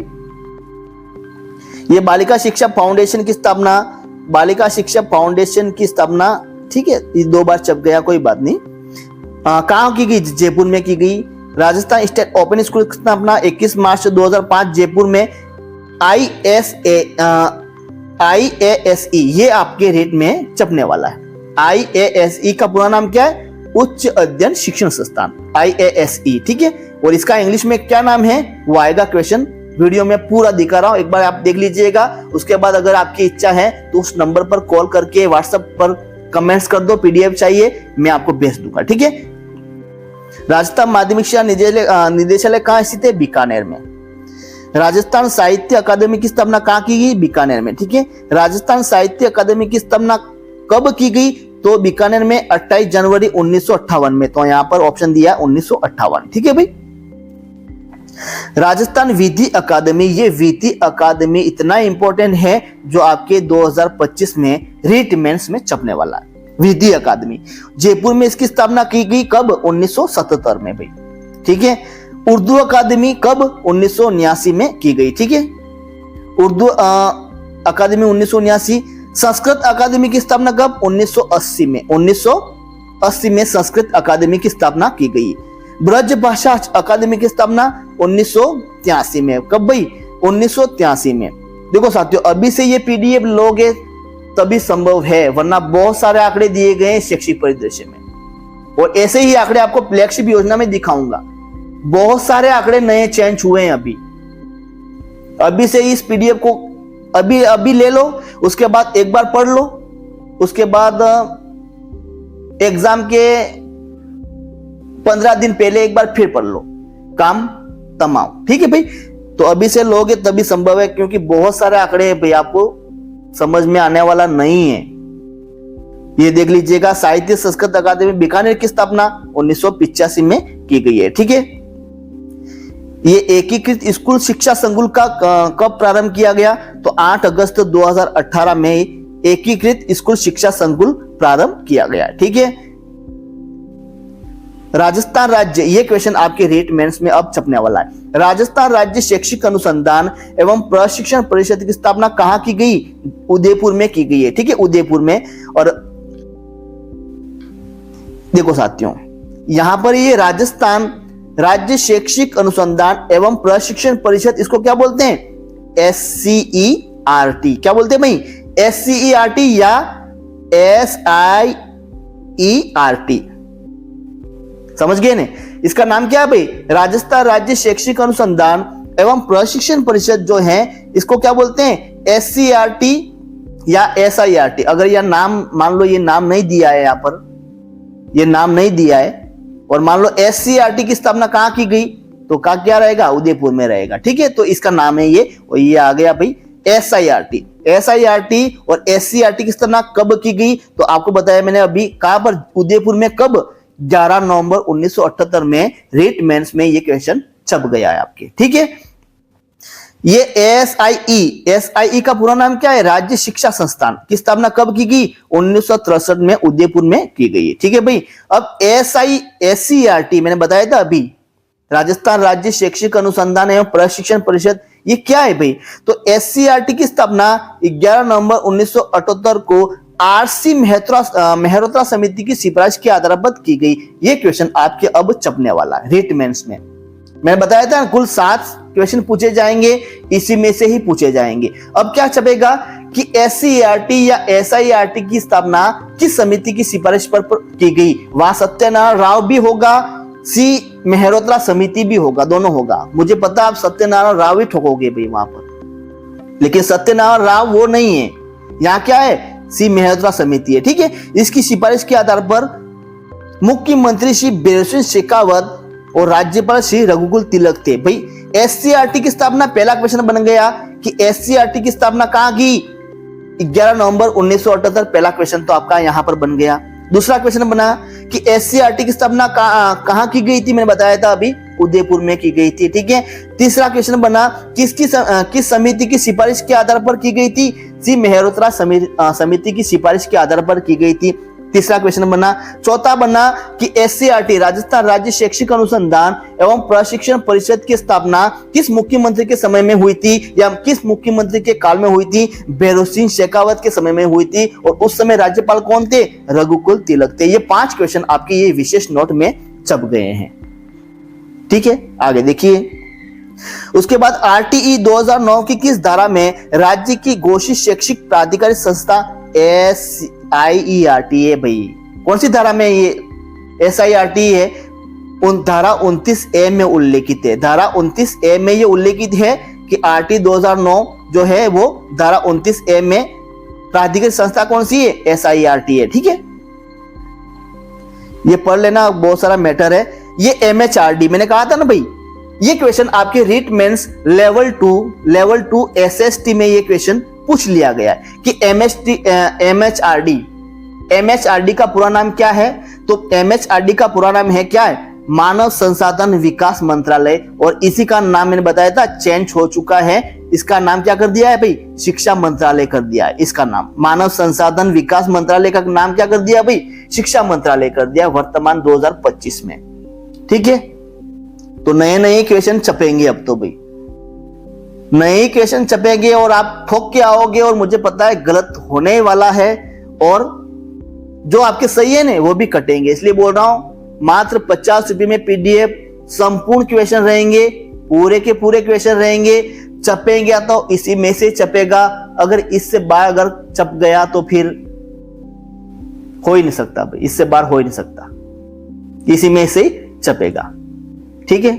ये बालिका शिक्षा फाउंडेशन की स्थापना, बालिका शिक्षा फाउंडेशन की स्थापना, ठीक है, ये 2 बार छप गया, कोई बात नहीं। कहां की गई, जयपुर में की गई। राजस्थान स्टेट ओपन स्कूल की स्थापना 21 मार्च 2005 जयपुर में। IASE ये आपके रेट में छपने वाला है। IASE का पूरा नाम क्या है, उच्च अध्ययन शिक्षण संस्थान, IASE। ठीक है, और इसका इंग्लिश में क्या नाम है वो आएगा, क्वेश्चन वीडियो में पूरा दिखा रहा हूं, एक बार आप देख लीजिएगा। उसके बाद अगर आपकी इच्छा है तो उस नंबर पर कॉल करके व्हाट्सएप पर कमेंट्स कर दो, पीडीएफ चाहिए मैं आपको भेज दूंगा। ठीक है, राजस्थान माध्यमिक शिक्षा निदेशालय कहाँ स्थित है, बीकानेर में। राजस्थान साहित्य अकादमी की स्थापना कहाँ की गई, बीकानेर में। ठीक है, राजस्थान साहित्य अकादमी की स्थापना कब की गई, तो बीकानेर में 28 जनवरी 1958 में, तो यहां पर ऑप्शन दिया 1958। ठीक है भाई, राजस्थान विधि अकादमी, ये विधि अकादमी इतना इंपॉर्टेंट है जो आपके 2025 में रीट मेंस में छपने वाला है। विधि अकादमी जयपुर में इसकी स्थापना की गई कब, 1977 में भाई। ठीक है, उर्दू अकादमी कब, 1979 में की गई। ठीक है, उर्दू अकादमी 1979। संस्कृत अकादमी की स्थापना कब, 1980 में। 1980 में संस्कृत अकादमी की स्थापना की गई। ब्रज भाषा अकादमी की स्थापना 1983 में। कब भाई, 1983 में। देखो साथियों, अभी से ये पीडीएफ लोगे तभी संभव है, वरना बहुत सारे आंकड़े दिए गए हैं शैक्षिक परिदृश्य में, और ऐसे ही आंकड़े आपको फ्लैगशिप योजना में दिखाऊंगा। बहुत सारे आंकड़े नए चेंज हुए हैं अभी से इस पीडीएफ को अभी ले लो, उसके बाद एक बार पढ़ लो, उसके बाद एग्जाम के 15 दिन पहले एक बार फिर पढ़ लो, काम तमाम। ठीक है भाई, तो अभी से लोगे तभी संभव है, क्योंकि बहुत सारे आंकड़े हैं भाई, आपको समझ में आने वाला नहीं है। ये देख लीजिएगा, साहित्य संस्कृत अकादमी बीकानेर की स्थापना 1985 में की गई है। ठीक है, ये एकीकृत स्कूल शिक्षा संकुल का कब प्रारंभ किया गया, तो 8 अगस्त 2018 में एकीकृत स्कूल शिक्षा संकुल प्रारंभ किया गया। ठीक है, राजस्थान राज्य, ये क्वेश्चन आपके रीट मेंस में अब छपने वाला है। राजस्थान राज्य शैक्षिक अनुसंधान एवं प्रशिक्षण परिषद की स्थापना कहां की गई, उदयपुर में की गई है। ठीक है, उदयपुर में। और देखो साथियों, यहां पर ये राजस्थान राज्य शैक्षिक अनुसंधान एवं प्रशिक्षण परिषद, इसको क्या बोलते हैं, SCERT। क्या बोलते हैं भाई, SCERT या SIERT, समझ गए ने। इसका नाम क्या है भाई, राजस्थान राज्य शैक्षिक अनुसंधान एवं प्रशिक्षण परिषद जो है, इसको क्या बोलते हैं, SCERT या SIERT। अगर यह नाम मान लो, ये नाम नहीं दिया है, यहां पर ये नाम नहीं दिया है, और मान लो SCERT की स्थापना कहां की गई, तो कहां क्या रहेगा, उदयपुर में रहेगा। ठीक है, तो इसका नाम है ये, और ये आ गया भाई SIERT। SIERT और SCERT की स्थापना कब की गई, तो आपको बताया मैंने अभी, कहां पर, उदयपुर में। कब, 11 नवंबर 1978 में रीट मेंस में ये क्वेश्चन छप गया है आपके। ठीक है, ये SIE का पूरा नाम क्या है, राज्य शिक्षा संस्थान की स्थापना कब की गई, 1963 में उदयपुर में की गई। ठीक है भाई, अब SCERT मैंने बताया था अभी, राजस्थान राज्य शैक्षिक अनुसंधान एवं प्रशिक्षण परिषद, ये क्या है भाई, तो SCERT की स्थापना 11 नवंबर 1978 को RC मेहरोत्रा समिति की सिफारिश के आधार पर की गई। ये क्वेश्चन आपके अब छपने वाला है रीट मेंस में। मैंने बताया था कुल 7 क्वेश्चन पूछे जाएंगे, इसी में से ही पूछे जाएंगे। अब क्या छपेगा कि SCERT या SIERT की स्थापना किस समिति की सिफारिश पर की गई, वहां सत्यनारायण राव भी होगा, C मेहरोत्रा समिति भी होगा, दोनों होगा। मुझे पता आप सत्यनारायण राव ही ठोकोगे भाई वहां पर, लेकिन सत्यनारायण राव वो नहीं है, यहाँ क्या है, C मेहरोत्रा समिति है। ठीक है, इसकी सिफारिश के आधार पर मुख्यमंत्री श्री बीरेंद्र सिंह शेखावत और राज्यपाल श्री रघुकुल तिलक थे। भाई SCERT की स्थापना, पहला क्वेश्चन बन गया कि SCERT की स्थापना कहां की, 11 नवंबर 1978 पहला क्वेश्चन तो आपका यहां पर बन गया। दूसरा क्वेश्चन बना कि एससीईआरटी की स्थापना कहां की गई थी, मैंने बताया था अभी, उदयपुर में की गई थी। ठीक है। तीसरा क्वेश्चन बना किस समिति की सिफारिश के आधार पर की गई थी, सी मेहरोत्रा समिति की सिफारिश के आधार पर की गई थी। तीसरा क्वेश्चन बना। चौथा बना कि एससीईआरटी राजस्थान राज्य शैक्षिक अनुसंधान एवं प्रशिक्षण परिषद की स्थापना किस मुख्यमंत्री के समय में हुई थी, या किस मुख्यमंत्री के काल में हुई थी, भैरों सिंह शेखावत के समय में हुई थी, और उस समय राज्यपाल कौन थे, रघुकुल तिलक थे। ये 5 क्वेश्चन आपके ये विशेष नोट में छप गए हैं। ठीक है, आगे देखिए। उसके बाद आरटीई 2009 की किस धारा में राज्य की घोषित शैक्षिक प्राधिकारी संस्था SIERT है भाई, कौन सी धारा में ये SIRT है, उन धारा 29A में उल्लेखित है। धारा 29A में ये उल्लेखित है कि आरटी 2009 जो है वो धारा 29A में प्राधिकृत संस्था कौन सी है, SIRT है। ठीक है, ये पढ़ लेना, बहुत सारा मैटर है। ये MHRD मैंने कहा था ना भाई, ये क्वेश्चन आपके रीट मेंस लेवल 2 SST में ये क्वेश्चन पूछ लिया गया है कि MHRD का पूरा नाम क्या है। तो MHRD का पूरा नाम है क्या है, मानव संसाधन विकास मंत्रालय, और इसी का नाम मैंने बताया था चेंज हो चुका है। इसका नाम क्या कर दिया है भाई, शिक्षा मंत्रालय कर दिया है। इसका नाम मानव संसाधन विकास मंत्रालय का नाम क्या कर दिया भाई, शिक्षा मंत्रालय कर दिया वर्तमान 2025 में। ठीक है, तो नए क्वेश्चन छपेंगे अब तो भाई, नए क्वेश्चन छपेंगे और आप ठोक के आओगे, और मुझे पता है गलत होने वाला है, और जो आपके सही है ना वो भी कटेंगे। इसलिए बोल रहा हूं मात्र 50 रुपए में PDF संपूर्ण क्वेश्चन रहेंगे, पूरे के पूरे क्वेश्चन रहेंगे। छपेंगे तो इसी में से छपेगा, अगर इससे बाहर अगर छप गया तो फिर हो ही नहीं सकता भाई, इससे बाहर हो ही नहीं सकता, इसी में से छपेगा। ठीक है,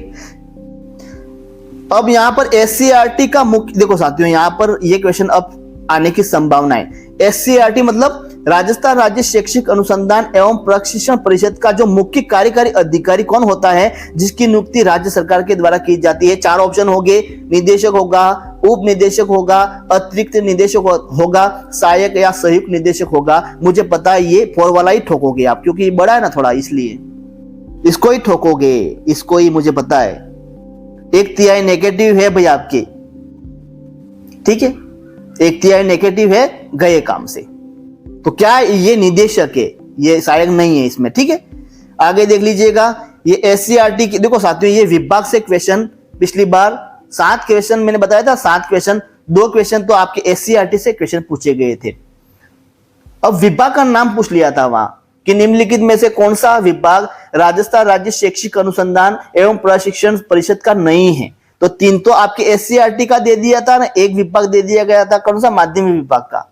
अब यहां पर SCERT का मुख्य देखो साथियों, यहां पर ये क्वेश्चन अब आने की संभावना है। SCERT मतलब राजस्थान राज्य शैक्षिक अनुसंधान एवं प्रशिक्षण परिषद का जो मुख्य कार्यकारी अधिकारी कौन होता है, जिसकी नियुक्ति राज्य सरकार के द्वारा की जाती है। 4 ऑप्शन हो गए, निदेशक होगा, उप निदेशक होगा, अतिरिक्त निदेशक होगा, सहायक या संयुक्त निदेशक होगा। मुझे पता है ये 4 वाला ही ठोकोगे आप, क्योंकि ये बड़ा है ना थोड़ा, इसलिए इसको ही ठोकोगे, इसको ही मुझे पता है। 1/3 नेगेटिव है भाई आपके, ठीक है, 1/3 नेगेटिव है गए काम से। तो क्या ये निदेशक है, ये सहायक नहीं है इसमें। ठीक है, आगे देख लीजिएगा। ये SCERT की देखो साथियों, ये विभाग से क्वेश्चन पिछली बार 7 क्वेश्चन मैंने बताया था, 7 क्वेश्चन, 2 क्वेश्चन तो आपके SCERT से क्वेश्चन पूछे गए थे। अब विभाग का नाम पूछ लिया था वहां कि निम्नलिखित में से कौन सा विभाग राजस्थान राज्य शैक्षिक अनुसंधान एवं प्रशिक्षण परिषद का नहीं है। तो 3 तो आपके SCERT का दे दिया था ना, 1 विभाग दे दिया गया था, कौन सा, माध्यमिक विभाग का।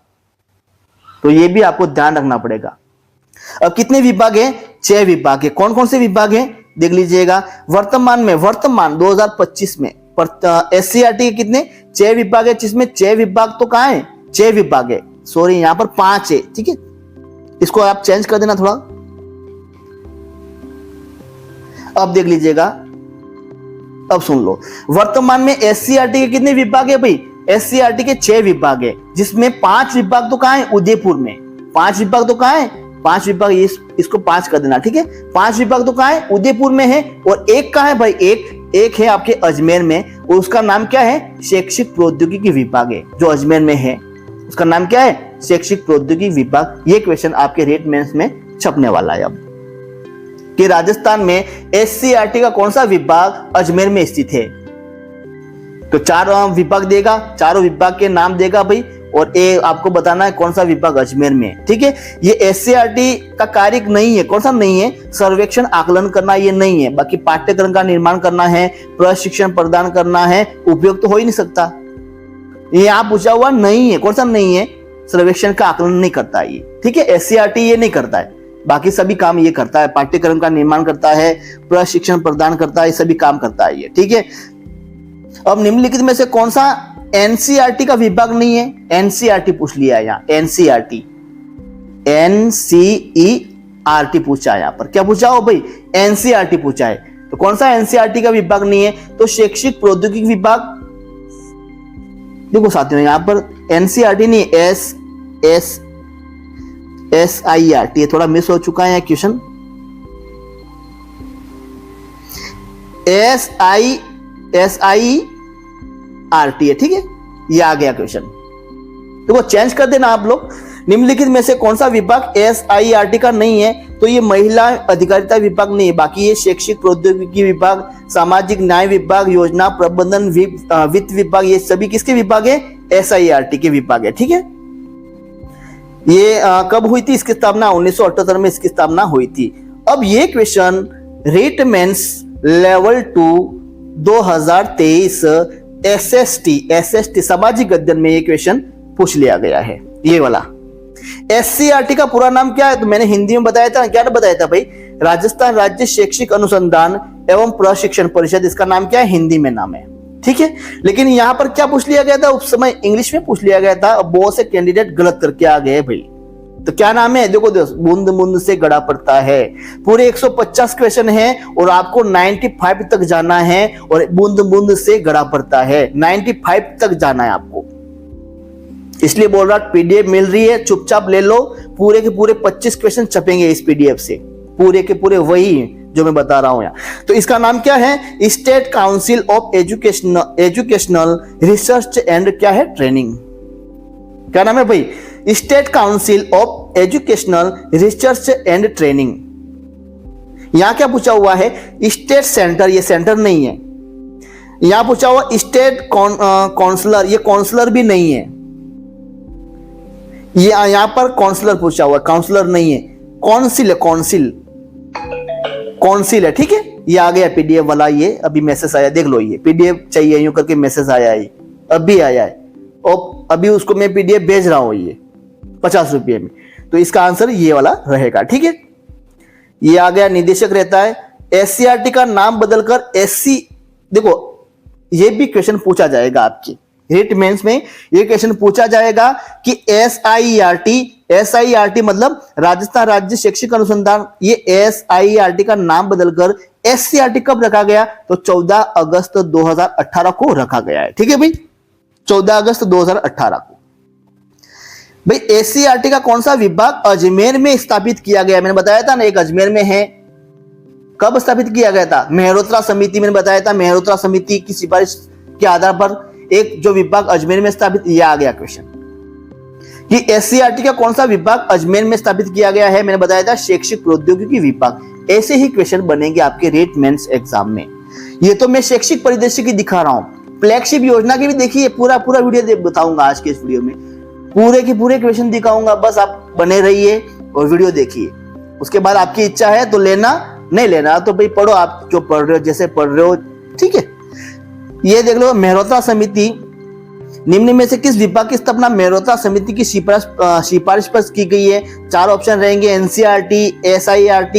तो ये भी आपको ध्यान रखना पड़ेगा। अब कितने विभाग है, 6 विभाग है। कौन कौन से विभाग है देख लीजिएगा। वर्तमान 2025 में SCERT के कितने, 6 विभाग है, जिसमें 6 विभाग तो कहां है, 6 विभाग है, सॉरी यहां पर 5 है। ठीक है, इसको आप चेंज कर देना थोड़ा। अब देख लीजिएगा, अब सुन लो, वर्तमान में SCERT के कितने विभाग है भाई, SCERT के 6 विभाग है, जिसमें 5 विभाग तो कहां है, उदयपुर में। 5 विभाग तो कहां है, 5 विभाग, इसको 5 कर देना। ठीक है, 5 विभाग तो कहां है, उदयपुर में है, और एक कहां है भाई, एक है आपके अजमेर में, और उसका नाम क्या है, शैक्षिक प्रौद्योगिकी विभाग है, जो अजमेर में है, उसका नाम क्या है, शैक्षिक प्रौद्योगिकी विभाग। ये क्वेश्चन आपके रेट मेंस में छपने वाला है अब, कि राजस्थान में SCERT का कौन सा विभाग अजमेर में स्थित है। तो 4 विभाग देगा, चारों विभाग के नाम देगा भाई, और आपको बताना है कौन सा विभाग अजमेर में। ठीक है, ये SCERT का कार्य नहीं है, कौन सा नहीं है, सर्वेक्षण आकलन करना ये नहीं है, बाकी पाठ्यक्रम का निर्माण करना है, प्रशिक्षण प्रदान करना है, उपयोग तो हो ही नहीं सकता। ये आप पूछा हुआ नहीं है, कौन सा नहीं है, सर्वेक्षण का आकलन नहीं करता ये। ठीक है, SCERT ये नहीं करता है, बाकी सभी काम ये करता है, पाठ्यक्रम का निर्माण करता है, प्रशिक्षण प्रदान करता है, सभी काम करता है ये। ठीक है, अब निम्नलिखित में से कौन सा NCERT का विभाग नहीं है, NCERT पूछ लिया है यहाँ, NCERT पूछा है यहाँ पर, क्या पूछा हो भाई, NCERT पूछा है। तो कौन सा NCERT का विभाग नहीं है, तो शैक्षिक प्रौद्योगिकी विभाग। देखो साथियों, यहाँ पर NCERT नहीं, SIRT, थोड़ा मिस हो चुका है क्वेश्चन। SIRT है, ठीक है, ये आ गया क्वेश्चन। तो वो चेंज कर देना आप लोग। निम्नलिखित में से कौन सा विभाग SIRT का नहीं है? तो ये महिला अधिकारिता विभाग नहीं है, बाकी ये शैक्षिक प्रौद्योगिकी विभाग, सामाजिक न्याय विभाग, योजना प्रबंधन वित्त विभाग, ये सभी किसके विभाग है? SIRT के विभाग है, ठीक है। ये कब हुई थी इसकी स्थापना? 1978 में इसकी स्थापना हुई थी। अब ये question REET mains level 2 2023 SST सामाजिक अध्ययन में ये क्वेश्चन पूछ लिया गया है, ये वाला। SCRT का पूरा नाम क्या है? तो मैंने हिंदी में बताया था, क्या बताया था भाई? राजस्थान राज्य शैक्षिक अनुसंधान एवं प्रशिक्षण परिषद, इसका नाम क्या है? हिंदी में नाम है, ठीक है। लेकिन यहां पर क्या पूछ लिया गया था? उस समय इंग्लिश में पूछ लिया गया था। अब बहुत से कैंडिडेट गलत करके आ गए भाई। तो क्या नाम है? देखो बूंद बूंद से गड़ा पड़ता है। पूरे 150 क्वेश्चन है और आपको 95 तक जाना है, और बूंद बूंद से गड़ा पड़ता है, 95 तक जाना है आपको। इसलिए बोल रहा PDF मिल रही है, चुपचाप ले लो। पूरे के पूरे 25 क्वेश्चन छपेंगे इस PDF से, पूरे के पूरे वही जो मैं बता रहा हूं यहाँ। तो इसका नाम क्या है? State council of educational research and क्या है? ट्रेनिंग। क्या नाम है भाई? State council of educational research and training. यहां क्या पूछा हुआ है? स्टेट सेंटर, ये सेंटर नहीं है। यहां पूछा हुआ स्टेट काउंसलर, ये काउंसलर भी नहीं है। ये यहां पर काउंसलर पूछा हुआ, काउंसलर नहीं है, काउंसिल है, काउंसिल है, ठीक है। ये आ गया PDF वाला, ये अभी मैसेज आया, देख लो, ये PDF चाहिए यूं करके मैसेज आया है, अभी आया है, और अभी उसको मैं PDF भेज रहा हूं, ये 50 रुपये में। तो इसका आंसर ये वाला रहेगा, ठीक है। ये आ गया, निदेशक रहता है। SCRT का नाम बदलकर SC, देखो ये भी क्वेश्चन पूछा जाएगा आपकी रीट मेंस में, ये क्वेश्चन पूछा जाएगा कि SIRT मतलब राजस्थान राज्य शैक्षिक अनुसंधान, ये SIRT का नाम बदलकर SCRT कब रखा गया? तो 14 अगस्त 2018 को रखा गया है, ठीक है भाई, 14 अगस्त 2018 को। भाई SCRT का कौन सा विभाग अजमेर में स्थापित किया गया? मैंने बताया था ना, एक अजमेर में है। कब स्थापित किया गया था? मेहरोत्रा समिति, मैंने बताया था, मेहरोत्रा समिति की सिफारिश के आधार पर एक जो विभाग अजमेर में स्थापित, यह आ गया क्वेश्चन कि SCRT का कौन सा विभाग अजमेर में स्थापित किया गया है? मैंने बताया था शैक्षिक प्रौद्योगिकी विभाग। ऐसे ही क्वेश्चन बनेंगे आपके रीट मेंस एग्जाम में। ये तो मैं शैक्षिक परिदृश्य की दिखा रहा हूं, फ्लैगशिप योजना की भी देखिए, पूरा वीडियो बताऊंगा आज के इस वीडियो में, पूरे के पूरे क्वेश्चन दिखाऊंगा। बस आप बने रहिए और वीडियो देखिए। उसके बाद आपकी इच्छा है तो लेना, नहीं लेना तो भाई पढ़ो, आप जो पढ़ रहे हो जैसे पढ़ रहे हो, ठीक है। ये देख लो, मेहरोत्रा समिति, निम्न में से किस विभाग की स्थापना मेहरोत्रा समिति की सिफारिश पर की गई है? 4 ऑप्शन रहेंगे, NCERT, SIRT,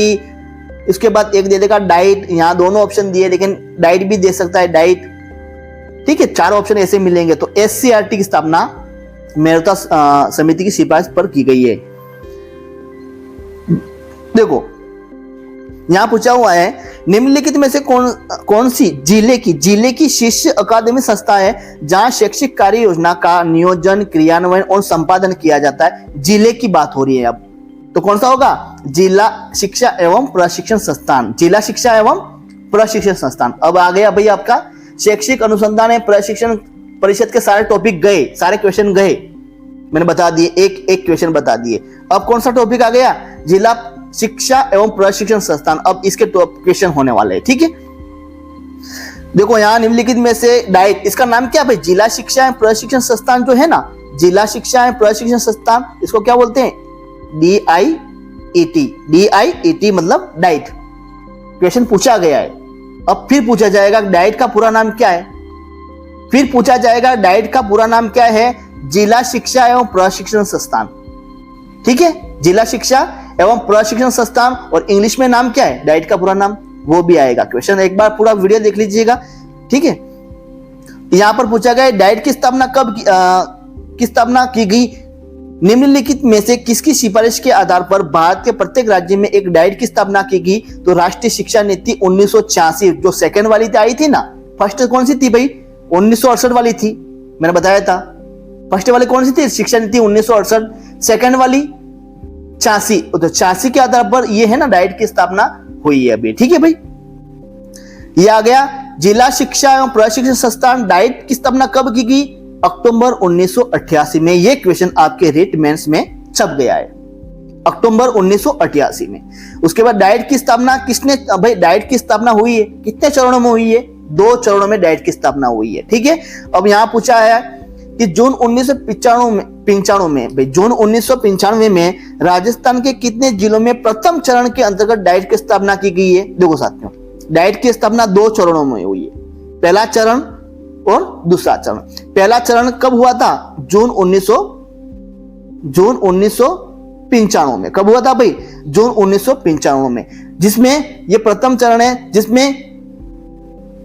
इसके बाद एक दे देगा डाइट। यहाँ दोनों ऑप्शन दिए, लेकिन डाइट भी दे सकता है, डाइट, ठीक है। 4 ऑप्शन ऐसे मिलेंगे। तो SCRT की स्थापना मेहरोत्रा समिति की सिफारिश पर की गई है। देखो यहां पूछा हुआ है, निम्नलिखित में से कौन सी जिले की शीर्ष अकादमी संस्था है जहां शैक्षिक कार्य योजना का नियोजन, क्रियान्वयन और संपादन किया जाता है? जिले की बात हो रही है अब, तो कौन सा होगा? जिला शिक्षा एवं प्रशिक्षण संस्थान, जिला शिक्षा एवं प्रशिक्षण संस्थान। अब आ गया भाई आपका शैक्षिक अनुसंधान एवं प्रशिक्षण परिषद के सारे टॉपिक गए, सारे क्वेश्चन गए, मैंने बता दिए, एक क्वेश्चन बता दिए। अब कौन सा टॉपिक आ गया? जिला शिक्षा एवं प्रशिक्षण संस्थान। अब इसके क्वेश्चन होने वाले हैं, ठीक है। देखो यहां निम्नलिखित में से डाइट, इसका नाम क्या भाई? जिला शिक्षा एवं प्रशिक्षण संस्थान जो है ना, जिला शिक्षा एवं प्रशिक्षण संस्थान, इसको क्या बोलते हैं? DIET मतलब डाइट। क्वेश्चन पूछा गया है, अब फिर पूछा जाएगा डाइट का पूरा नाम क्या है? फिर पूछा जाएगा डाइट का पूरा नाम क्या है? जिला शिक्षा एवं प्रशिक्षण संस्थान, ठीक है। जिला शिक्षा एवं प्रशिक्षण संस्थान, और इंग्लिश में नाम क्या है डाइट का पूरा नाम, वो भी आएगा क्वेश्चन। एक बार पूरा वीडियो देख लीजिएगा, ठीक है। यहां पर पूछा गया डाइट की स्थापना कब की स्थापना की गई? निम्नलिखित में से किसकी सिफारिश के आधार पर भारत के प्रत्येक राज्य में एक डाइट की स्थापना की गई? तो राष्ट्रीय शिक्षा नीति 1986, जो सेकंड वाली आई थी ना, फर्स्ट कौन सी थी भाई? 1968 वाली थी, मैंने बताया था। फर्स्ट वाली कौन सी थी? शिक्षा नीति 1968। सेकंड वाली 86, तो 86 के आधार पर ये है ना डाइट की स्थापना हुई है अभी। ठीक है भाई, ये आ गया। जिला शिक्षा एवं प्रशिक्षण संस्थान डाइट की स्थापना कब की गई? अक्टूबर 1988 में। ये क्वेश्चन आपके रिट मेंस में छप गया है, अक्टूबर 1988 में। उसके बाद डाइट की स्थापना किसने, भाई डाइट की स्थापना हुई है, कितने चरणों में हुई है? 2 चरणों में डाइट की स्थापना हुई है। ठीक है, अब यहां पूछा है कि जून 1995 में भाई जून 1995 में राजस्थान के कितने जिलों में प्रथम चरण के अंतर्गत डाइट की स्थापना की गई है? देखो साथियों, डाइट की स्थापना 2 चरणों में हुई है, पहला चरण और दूसरा चरण। पहला चरण कब हुआ था? जून 1995 में। कब हुआ था भाई? जून 1995 में, जिसमें ये प्रथम चरण है, जिसमें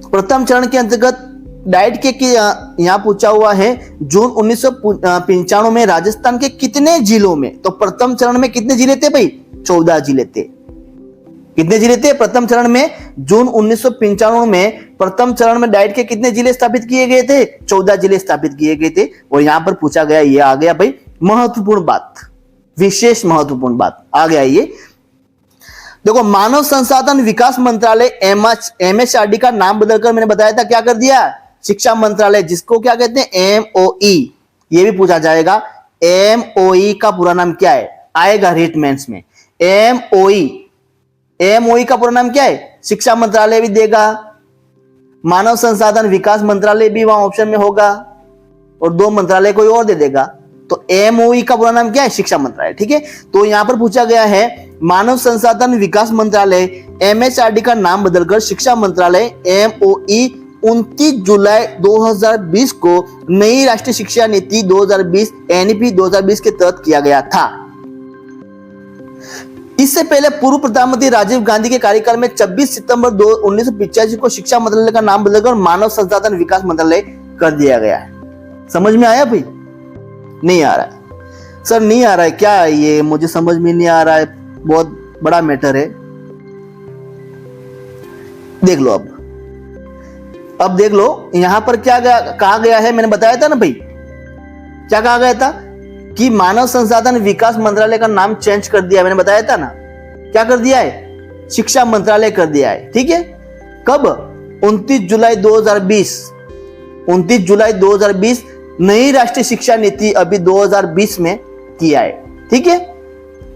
प्रथम चरण के अंतर्गत डाइट के यहां पूछा हुआ है जून 1995 में राजस्थान के कितने जिलों में। तो प्रथम चरण में कितने जिले थे भाई? 14 जिले थे। कितने जिले थे प्रथम चरण में? जून 1995 में प्रथम चरण में डाइट के कितने जिले स्थापित किए गए थे? 14 जिले स्थापित किए गए थे। और यहां पर पूछा गया, ये आ गया भाई महत्वपूर्ण बात, विशेष महत्वपूर्ण बात आ गया ये। देखो, मानव संसाधन विकास मंत्रालय MHRD का नाम बदलकर मैंने बताया था क्या कर दिया? शिक्षा मंत्रालय, जिसको क्या कहते हैं? MOE। ये भी पूछा जाएगा, MOE का पूरा नाम क्या है? आएगा रिट मेंस में। MOE का पूरा नाम क्या है? शिक्षा मंत्रालय भी देगा, मानव संसाधन विकास मंत्रालय भी वहां ऑप्शन में होगा, और 2 मंत्रालय कोई और दे देगा। तो MOE का पूरा नाम क्या है? शिक्षा मंत्रालय। ठीक है, तो यहां पर पूछा गया है मानव संसाधन विकास मंत्रालय MHRD का नाम बदलकर शिक्षा मंत्रालय MOE 29 जुलाई 2020 को नई राष्ट्रीय शिक्षा नीति 2020 NEP 2020 के तहत किया गया था। इससे पहले पूर्व प्रधानमंत्री राजीव गांधी के कार्यकाल में 26 सितंबर 1985 को शिक्षा मंत्रालय का नाम बदलकर मानव संसाधन विकास मंत्रालय कर दिया गया है। समझ में आया भाई? नहीं आ रहा है सर, नहीं आ रहा है क्या? ये मुझे समझ में नहीं आ रहा है, बहुत बड़ा मैटर है। देख लो, अब देख लो यहां पर क्या कहा गया है। मैंने बताया था ना भाई, क्या कहा गया था कि मानव संसाधन विकास मंत्रालय का नाम चेंज कर दिया। मैंने बताया था ना, क्या कर दिया है? शिक्षा मंत्रालय कर दिया है। ठीक है, कब? 29 जुलाई 2020। 29 जुलाई 2020 नई राष्ट्रीय शिक्षा नीति अभी 2020 में किया है। ठीक है,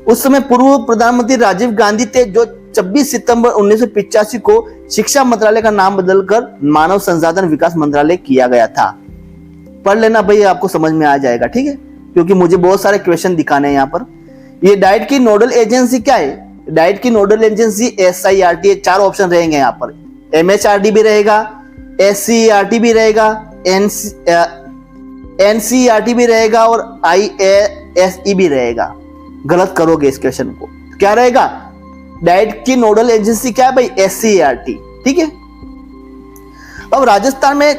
उस समय पूर्व प्रधानमंत्री राजीव गांधी थे, जो 26 सितंबर 1985 को शिक्षा मंत्रालय का नाम बदलकर मानव संसाधन विकास मंत्रालय किया गया था। पढ़ लेना भाई, आपको समझ में आ जाएगा। ठीक है, क्योंकि मुझे बहुत सारे क्वेश्चन दिखाने हैं यहाँ पर। ये डाइट की नोडल एजेंसी क्या है? डाइट की नोडल एजेंसी SIRT। 4 ऑप्शन रहेंगे यहाँ पर, MHRD भी रहेगा, SCERT भी रहेगा, NCERT भी रहेगा और IASE भी रहेगा। गलत करोगे इस क्वेश्चन को। क्या रहेगा? डाइट की नोडल एजेंसी क्या है भाई? SCERT। ठीक है, अब राजस्थान में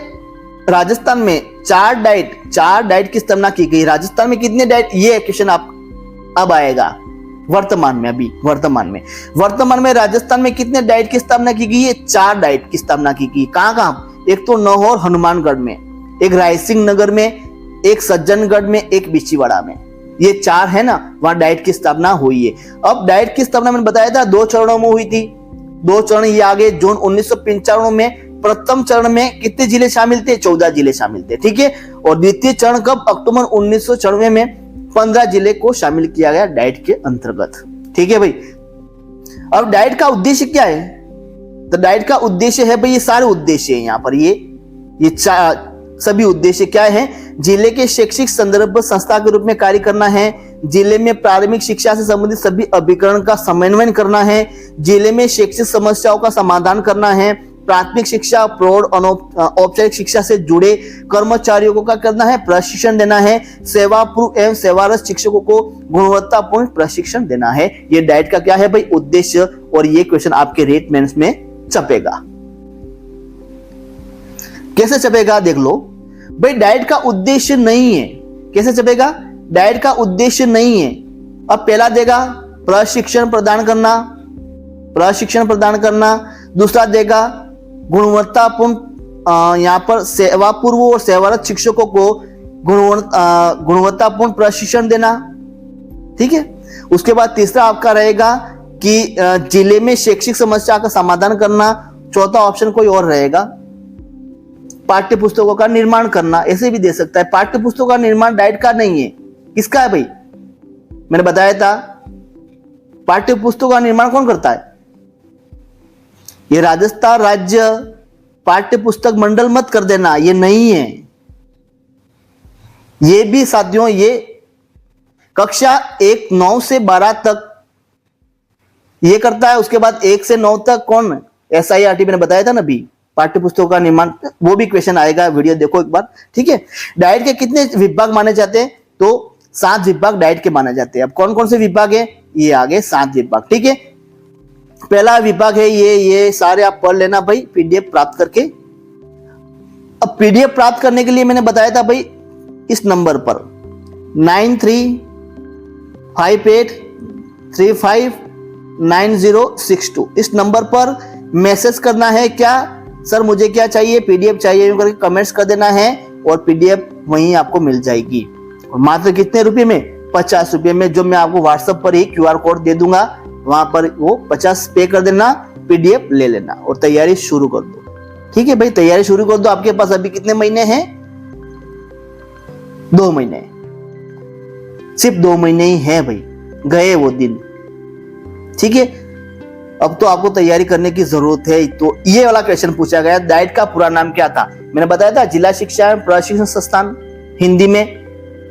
4 डाइट की स्थापना की गई। राजस्थान में कितने डाइट? ये क्वेश्चन आप अब आएगा वर्तमान में। अभी वर्तमान में राजस्थान में कितने डाइट की स्थापना की गई है? 4 डाइट की स्थापना की गई। कहां? एक तो नौहर हनुमानगढ़ में, एक रायसिंह नगर में, एक सज्जनगढ़ में, एक बिछीवाड़ा में। ये 4 है ना, वहां डाइट की स्थापना हुई है। अब डाइट की स्थापना मैंने बताया था 2 चरणों में हुई थी। 2 चरण ये आगे। जून 1995 में प्रथम चरण में कितने जिले शामिल थे? 14 जिले शामिल थे। ठीक है, और द्वितीय चरण कब? अक्टूबर 1994 में 15 जिले को शामिल किया गया डाइट के अंतर्गत। ठीक है भाई, अब डाइट का उद्देश्य क्या है? तो डाइट का उद्देश्य है भाई, ये सारे उद्देश्य है यहाँ पर, ये सभी उद्देश्य क्या है? जिले के शैक्षिक संदर्भ संस्था के रूप में कार्य करना है, जिले में प्राथमिक शिक्षा से संबंधित सभी अभिकरण का समन्वय करना है, जिले में शैक्षिक समस्याओं का समाधान करना है, प्राथमिक शिक्षा, प्रौढ़ औपचारिक शिक्षा से जुड़े कर्मचारियों को क्या करना है? प्रशिक्षण देना है, सेवापूर्व एवं सेवारत शिक्षकों को गुणवत्तापूर्ण प्रशिक्षण देना है। ये डाइट का क्या है भाई? उद्देश्य। और ये क्वेश्चन आपके रेट मेंस में छपेगा। कैसे छपेगा? देख लो भाई, डाइट का उद्देश्य नहीं है। कैसे छपेगा? डाइट का उद्देश्य नहीं है। अब पहला देगा प्रशिक्षण प्रदान करना, दूसरा देगा गुणवत्तापूर्ण, यहां पर सेवापूर्व और सेवारत शिक्षकों को गुणवत्तापूर्ण प्रशिक्षण देना। ठीक है। उसके बाद तीसरा आपका रहेगा कि जिले में शैक्षिक समस्या का समाधान करना। चौथा ऑप्शन कोई और रहेगा, पाठ्य पुस्तकों का निर्माण करना, ऐसे भी दे सकता है। पाठ्य पुस्तकों का निर्माण डाइट का नहीं है, किसका है भाई? मैंने बताया था पाठ्य पुस्तकों का निर्माण कौन करता है? ये राजस्थान राज्य पाठ्य पुस्तक मंडल मत कर देना, ये नहीं है। ये भी साथियों ये कक्षा 1 9 से 12 तक ये करता है। उसके बाद 1 से 9 तक कौन? SIRT मैंने बताया था ना अभी, पाठ्य पुस्तकों का निर्माण, वो भी क्वेश्चन आएगा, वीडियो देखो एक बार, ठीक है। डाइट के कितने विभाग माने जाते हैं? तो 7 विभाग डाइट के माने जाते हैं। अब कौन कौन से विभाग है? ये आगे 7 विभाग, ठीक है। पहला विभाग है ये सारे आप पढ़ लेना भाई PDF प्राप्त करके। अब PDF प्राप्त करने के लिए मैंने बताया था भाई इस नंबर पर 9358359062 इस नंबर पर मैसेज करना है। क्या सर मुझे क्या चाहिए? PDF चाहिए, यूं करके कमेंट्स कर देना है और PDF वहीं आपको मिल जाएगी। और मात्र कितने रुपए में? 50 रुपए में, जो मैं आपको व्हाट्सएप पर ही QR कोड दे दूंगा, वहां पर वो 50 पे कर देना, PDF ले लेना और तैयारी शुरू कर दो, ठीक है भाई। तैयारी शुरू कर दो। आपके पास अभी कितने महीने हैं? 2 महीने, सिर्फ 2 महीने ही है भाई, गए वो दिन, ठीक है। अब तो आपको तैयारी करने की जरूरत है। तो ये वाला क्वेश्चन पूछा गया, डाइट का पूरा नाम क्या था? मैंने बताया था जिला शिक्षा एवं प्रशिक्षण संस्थान, हिंदी में।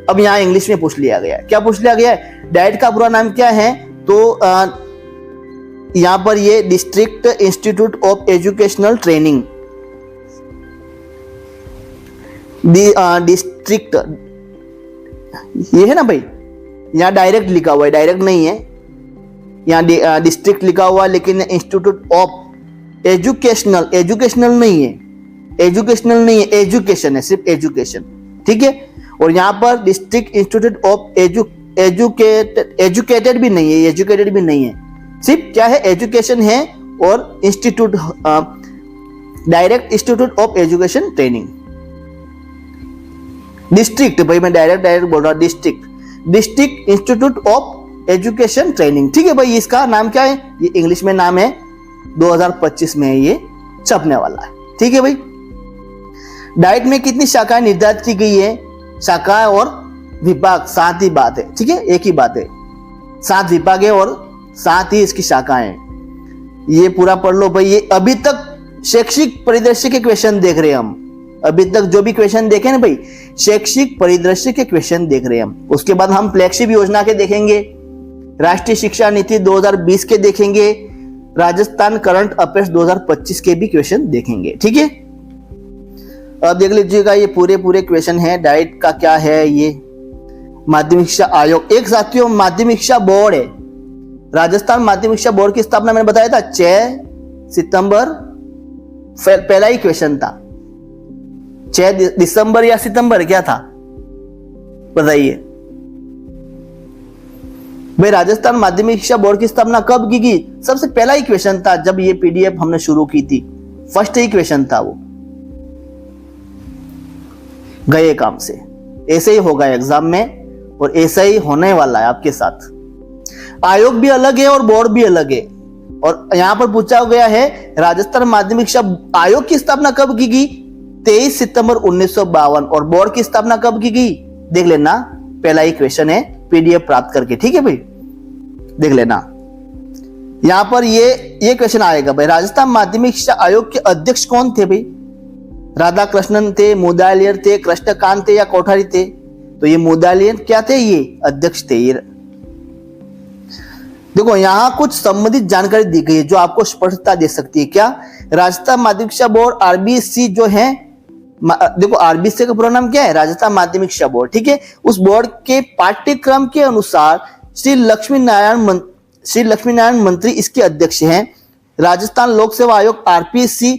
अब यहाँ इंग्लिश में पूछ लिया गया। क्या पूछ लिया गया है? डाइट का पूरा नाम क्या है? तो यहां पर ये district institute of educational training, district ये है ना भाई, यहाँ डायरेक्ट लिखा हुआ है, डायरेक्ट नहीं है, यहाँ डिस्ट्रिक्ट लिखा हुआ है, लेकिन इंस्टीट्यूट ऑफ एजुकेशनल, एजुकेशनल नहीं है, एजुकेशनल नहीं है, एजुकेशन है, सिर्फ एजुकेशन, ठीक है। और यहाँ पर डिस्ट्रिक्ट इंस्टीट्यूट ऑफ एजुकेटेड भी नहीं है, एजुकेटेड भी नहीं है, सिर्फ क्या है? एजुकेशन है। और institute direct institute of education training, district भाई, मैं डायरेक्ट बोल रहा हूं, district institute of education training, ठीक है भाई। इसका नाम क्या है? ये इंग्लिश में नाम है, 2025 में ये छपने वाला है, ठीक है भाई। डाइट में कितनी शाखाएं निर्धारित की गई है? शाखा और विभाग 7 ही बात है, ठीक है, एक ही बात है। 7 विभाग है और 7 ही इसकी शाखाएं हैं। ये पूरा पढ़ लो भाई। ये अभी तक शैक्षिक परिदृश्य के क्वेश्चन देख रहे हैं हम, अभी तक जो भी क्वेश्चन देखे ना भाई, शैक्षिक परिदृश्य के क्वेश्चन देख रहे हैं हम। उसके बाद हम फ्लैगशिप योजना के देखेंगे, राष्ट्रीय शिक्षा नीति 2020 के देखेंगे, राजस्थान करंट अफेयर्स 2025 के भी क्वेश्चन देखेंगे, ठीक है। अब देख लीजिएगा, ये पूरे क्वेश्चन है। डाइट का क्या है? ये माध्यमिक शिक्षा आयोग, एक साथियों माध्यमिक शिक्षा बोर्ड है। राजस्थान माध्यमिक शिक्षा बोर्ड की स्थापना मैंने बताया था 6 सितंबर, पहला ही क्वेश्चन था, 6 दिसंबर या सितंबर क्या था बताइए भाई। राजस्थान माध्यमिक शिक्षा बोर्ड की स्थापना कब की गई? सबसे पहला ही क्वेश्चन था जब ये PDF हमने शुरू की थी, फर्स्ट ही क्वेश्चन था वो। गए काम से, ऐसे ही होगा एग्जाम में और ऐसा ही होने वाला है आपके साथ। आयोग भी अलग है और बोर्ड भी अलग है। और यहां पर पूछा गया है राजस्थान माध्यमिक शिक्षा आयोग की स्थापना कब की गई? 23 सितंबर 1952। और बोर्ड की स्थापना कब की गई? देख लेना, पहला ही क्वेश्चन है, PDF प्राप्त करके, ठीक है भाई, देख लेना। यहां पर ये क्वेश्चन आएगा भाई, राजस्थान माध्यमिक शिक्षा आयोग के अध्यक्ष कौन थे भाई? राधा कृष्णन थे, मुदालियर थे, कृष्णकांत थे या कोठारी थे? तो ये मुदालियर क्या थे? ये अध्यक्ष थे। ये देखो यहां कुछ संबंधित जानकारी दी गई है जो आपको स्पष्टता दे सकती है। क्या? राजस्थान माध्यमिक शिक्षा बोर्ड RBC जो है, देखो RBC का पूरा नाम क्या है? राजस्थान माध्यमिक शिक्षा बोर्ड, ठीक है। उस बोर्ड के पाठ्यक्रम के अनुसार श्री लक्ष्मी नारायण मंत्री इसके अध्यक्ष हैं। राजस्थान लोक सेवा आयोग RPSC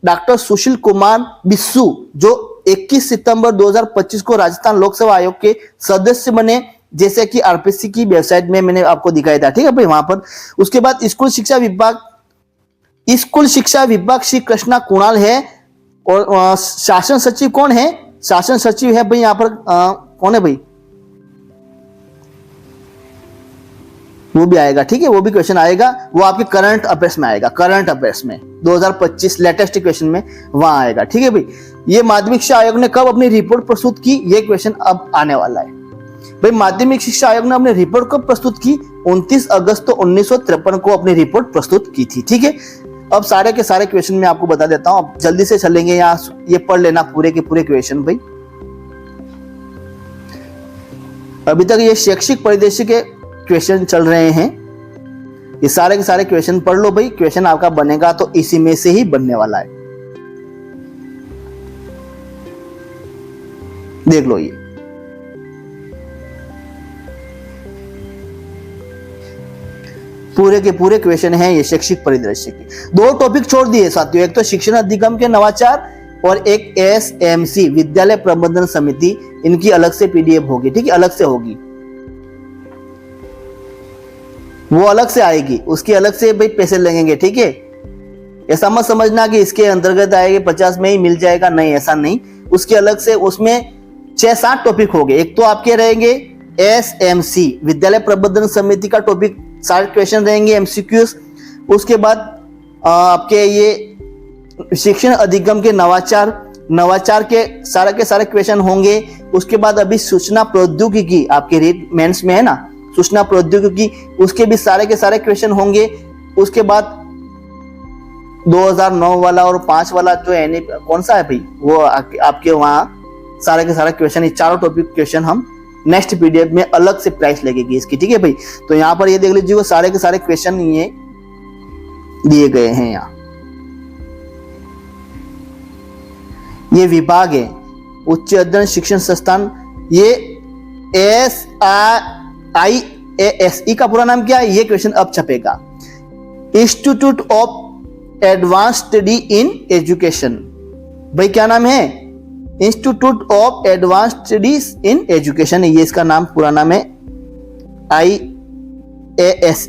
डॉक्टर सुशील कुमार बिस्सू जो 21 सितंबर 2025 को राजस्थान लोक सेवा आयोग के सदस्य बने, जैसे कि RPSC की वेबसाइट में मैंने आपको दिखाया था, ठीक है भाई, वहां पर। उसके बाद स्कूल शिक्षा विभाग श्री कृष्णा कुणाल है। और शासन सचिव कौन है? शासन सचिव है भाई यहाँ पर कौन है भाई? वो भी आएगा, ठीक है, वो भी क्वेश्चन आएगा, वो आपके करंट अफेयर्स में आएगा, करंट अफेयर्स में 2025 लेटेस्ट क्वेश्चन में वहां आएगा, ठीक है भाई। ये माध्यमिक शिक्षा आयोग ने कब अपनी रिपोर्ट प्रस्तुत की, ये क्वेश्चन अब आने वाला है भाई। माध्यमिक शिक्षा आयोग ने अपनी रिपोर्ट कब प्रस्तुत की, 29 अगस्त 1953 को अपनी रिपोर्ट प्रस्तुत की थी, ठीक है। अब सारे के सारे क्वेश्चन मैं आपको बता देता हूं, अब जल्दी से चलेंगे, यहाँ ये पढ़ लेना पूरे के पूरे क्वेश्चन भाई। अभी तक ये शैक्षिक परिदृश्य के क्वेश्चन चल रहे हैं, ये सारे के सारे क्वेश्चन पढ़ लो भाई। क्वेश्चन आपका बनेगा तो इसी में से ही बनने वाला है, देख लो। पूरे के पूरे क्वेश्चन हैं ये शैक्षिक परिदृश्य के। दो टॉपिक छोड़ दिए साथियों, एक तो शिक्षण अधिगम के नवाचार और एक एसएमसी विद्यालय प्रबंधन समिति, इनकी अलग से पीडीएफ होगी, ठीक है, अलग से होगी, वो अलग से आएगी, उसकी अलग से भाई पैसे लगेंगे, ठीक है। ऐसा मत समझना कि इसके अंतर्गत आएगी 50 में ही मिल जाएगा, नहीं, ऐसा नहीं, उसकी अलग से, उसमें 6-7 टॉपिक हो गए। एक तो आपके रहेंगे एसएमसी विद्यालय प्रबंधन समिति का टॉपिक, सारे क्वेश्चन रहेंगे एमसीक्यूज। उसके बाद आपके ये शिक्षण अधिगम के नवाचार के सारे क्वेश्चन होंगे। उसके बाद अभी सूचना प्रौद्योगिकी आपके रीट मेंस में है ना, सूचना प्रौद्योगिकी, उसके भी सारे के सारे क्वेश्चन होंगे। उसके बाद 2009 वाला और 5 वाला जो है कौन सा है भाई, वो आपके वहां सारे के सारे क्वेश्चन, ये चारों टॉपिक क्वेश्चन हम नेक्स्ट पीडीएफ में अलग से प्राइस लगेगी इसकी, ठीक है भाई। तो यहाँ पर ये देख लीजिए, वो सारे के सारे क्वेश्चन ये दिए गए हैं। यहाँ ये विभाग है उच्च अध्ययन शिक्षण संस्थान, ये SIASE का पूरा नाम क्या है, ये क्वेश्चन अब छपेगा, institute of advance study in education. भाई क्या नाम है, institute of advance studies in education, ये इसका नाम पूरा नाम है, IASE,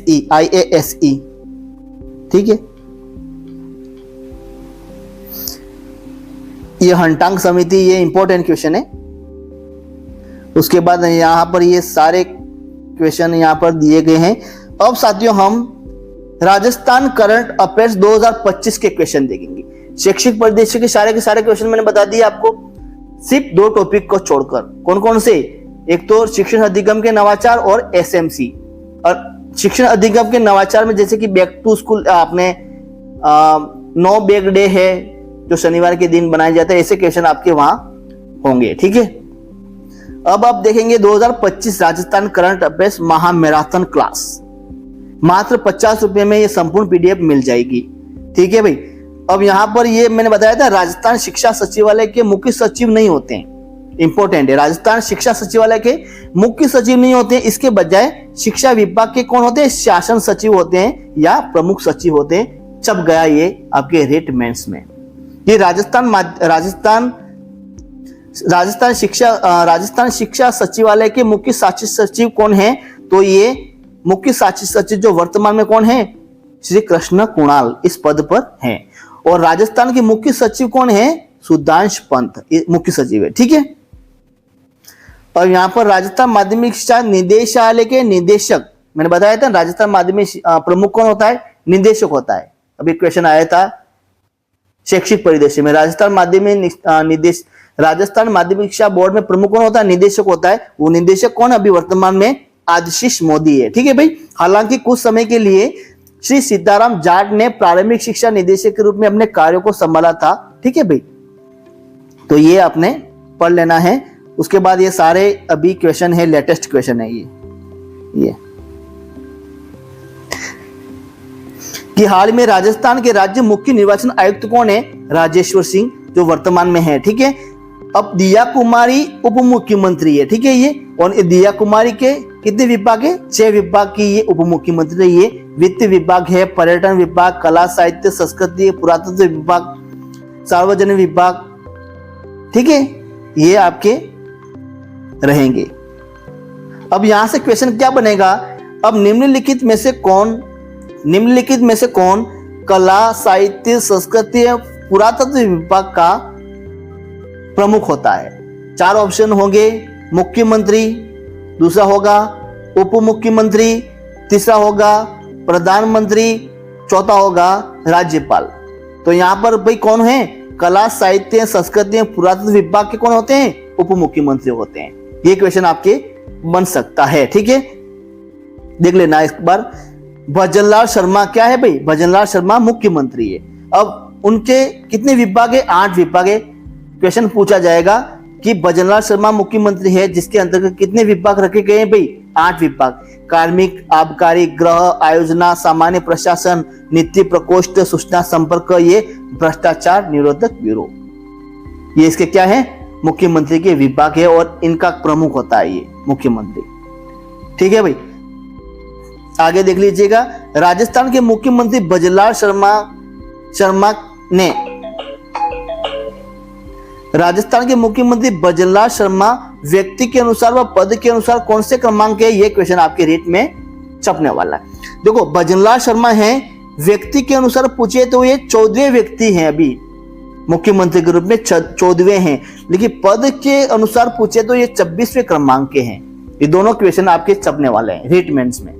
ठीक है। ये हंटांग समिति, ये इंपॉर्टेंट क्वेश्चन है। उसके बाद यहां पर ये सारे क्वेश्चन यहां पर दिए गए हैं। अब साथियों हम राजस्थान करंट अफेयर्स 2025 के क्वेश्चन देखेंगे। शैक्षिक परिदृश्य के सारे क्वेश्चन मैंने बता दिए आपको, सिर्फ 2 टॉपिक को छोड़कर। कौन कौन से, एक तो शिक्षण अधिगम के नवाचार और एसएमसी। और शिक्षण अधिगम के नवाचार में जैसे कि बैक टू स्कूल, आपने नो बैग डे है जो शनिवार के दिन बनाया जाता है, ऐसे क्वेश्चन आपके वहां होंगे, ठीक है। अब आप देखेंगे 2025 राजस्थान करंट अफेयर्स महा मैराथन क्लास, मात्र 50 रुपए में ये संपूर्ण पीडीएफ मिल जाएगी, ठीक है भाई। अब यहां पर ये मैंने बताया था, राजस्थान शिक्षा सचिवालय के मुख्य सचिव नहीं होते हैं, इंपॉर्टेंट है, राजस्थान शिक्षा सचिवालय के मुख्य सचिव नहीं होते हैं, इसके बजाय शिक्षा विभाग के कौन होते हैं, शासन सचिव होते हैं या प्रमुख सचिव होते हैं। छप गया ये आपके रेट मेंस में। ये राजस्थान शिक्षा सचिवालय के मुख्य शासन सचिव कौन है, तो ये मुख्य शासन सचिव जो वर्तमान में कौन है, श्री कृष्ण कुणाल इस पद पर हैं। और राजस्थान के मुख्य सचिव कौन है, सुधांश पंत मुख्य सचिव है, ठीक है। और यहाँ पर राजस्थान माध्यमिक शिक्षा निदेशालय के निदेशक, मैंने बताया था राजस्थान माध्यमिक प्रमुख कौन होता है, निदेशक होता है। अभी क्वेश्चन आया था शैक्षिक परिदृश्य में, राजस्थान माध्यमिक शिक्षा बोर्ड में प्रमुख कौन होता है, निदेशक होता है। वो निदेशक कौन, अभी वर्तमान में आशीष मोदी है, ठीक है भाई। हालांकि कुछ समय के लिए श्री सीताराम जाट ने प्रारंभिक शिक्षा निदेशक के रूप में अपने कार्यों को संभाला था, ठीक है भाई। तो ये आपने पढ़ लेना है। उसके बाद ये सारे अभी क्वेश्चन है, लेटेस्ट क्वेश्चन है ये कि हाल में राजस्थान के राज्य मुख्य निर्वाचन आयुक्त कौन है, राजेश्वर सिंह, जो वर्तमान में है, ठीक है। अब दिया कुमारी उप मुख्यमंत्री है, ठीक है ये। और दिया कुमारी के कितने विभाग है, 6 विभाग की ये उप मुख्यमंत्री है। ये वित्त विभाग है, पर्यटन विभाग, कला साहित्य संस्कृति, पुरातत्व विभाग, सार्वजनिक विभाग, ठीक है, ये आपके रहेंगे। अब यहां से क्वेश्चन क्या बनेगा, अब निम्नलिखित में से कौन कला साहित्य संस्कृति पुरातत्व विभाग का प्रमुख होता है। 4 ऑप्शन होंगे, मुख्यमंत्री, दूसरा होगा उप मुख्यमंत्री, तीसरा होगा प्रधानमंत्री, चौथा होगा राज्यपाल। तो यहाँ पर भाई कौन है, कला साहित्य संस्कृति पुरातत्व विभाग के कौन होते हैं, उप मुख्यमंत्री होते हैं। ये क्वेश्चन आपके बन सकता है, ठीक है, देख लेना इस बार। भजनलाल शर्मा क्या है भाई, भजनलाल शर्मा मुख्यमंत्री है। अब उनके कितने विभाग है, 8 विभाग है। क्वेश्चन पूछा जाएगा कि भजनलाल शर्मा मुख्यमंत्री है जिसके अंतर्गत कितने विभाग रखे गए हैं भाई, 8 विभाग। कार्मिक, आबकारी, गृह आयोजना, सामान्य प्रशासन, नीति प्रकोष्ठ, सूचना संपर्क, ये भ्रष्टाचार निरोधक ब्यूरो, ये इसके क्या है, मुख्यमंत्री के विभाग है और इनका प्रमुख होता है ये मुख्यमंत्री, ठीक है भाई। आगे देख लीजिएगा, राजस्थान के मुख्यमंत्री भजनलाल शर्मा ने, राजस्थान के मुख्यमंत्री भजनलाल शर्मा व्यक्ति के अनुसार व पद के अनुसार कौन से क्रमांक है, ये क्वेश्चन आपके रेट में छपने वाला है। देखो भजनलाल शर्मा है, व्यक्ति के अनुसार पूछे तो ये 14वें व्यक्ति हैं, अभी मुख्यमंत्री के रूप में 14वें हैं, लेकिन पद के अनुसार पूछे तो ये 26वें क्रमांक के हैं। ये दोनों क्वेश्चन आपके छपने वाले हैं रेट मेंस में।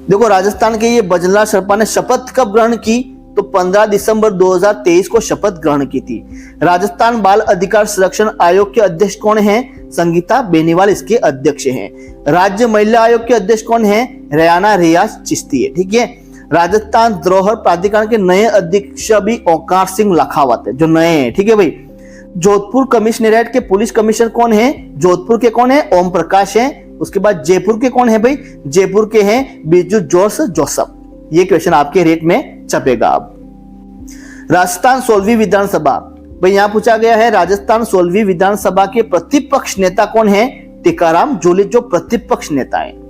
देखो राजस्थान के ये भजनलाल शर्मा ने शपथ कब ग्रहण की, तो 15 दिसंबर 2023 को शपथ ग्रहण की थी। राजस्थान बाल अधिकार संरक्षण आयोग के अध्यक्ष कौन हैं, संगीता बेनीवाल इसके अध्यक्ष हैं। राज्य महिला आयोग के अध्यक्ष कौन हैं, रेयाना रियाज चिश्ती है, ठीक है। राजस्थान धरोहर प्राधिकरण के नए अध्यक्ष भी ओंकार सिंह लखावत है, जो नए हैं, ठीक है भाई। जोधपुर कमिश्नरेट के पुलिस कमिश्नर कौन है, जोधपुर के कौन है, ओम प्रकाश है। उसके बाद जयपुर के कौन है भाई, जयपुर के हैं बिरजू जॉर्ज जोसफ। ये क्वेश्चन आपके रेट में छपेगा। अब राजस्थान 16वीं विधानसभा, भाई यहां पूछा गया है राजस्थान 16वीं विधानसभा के प्रतिपक्ष नेता कौन है, टीकाराम जूली, जो प्रतिपक्ष नेता है।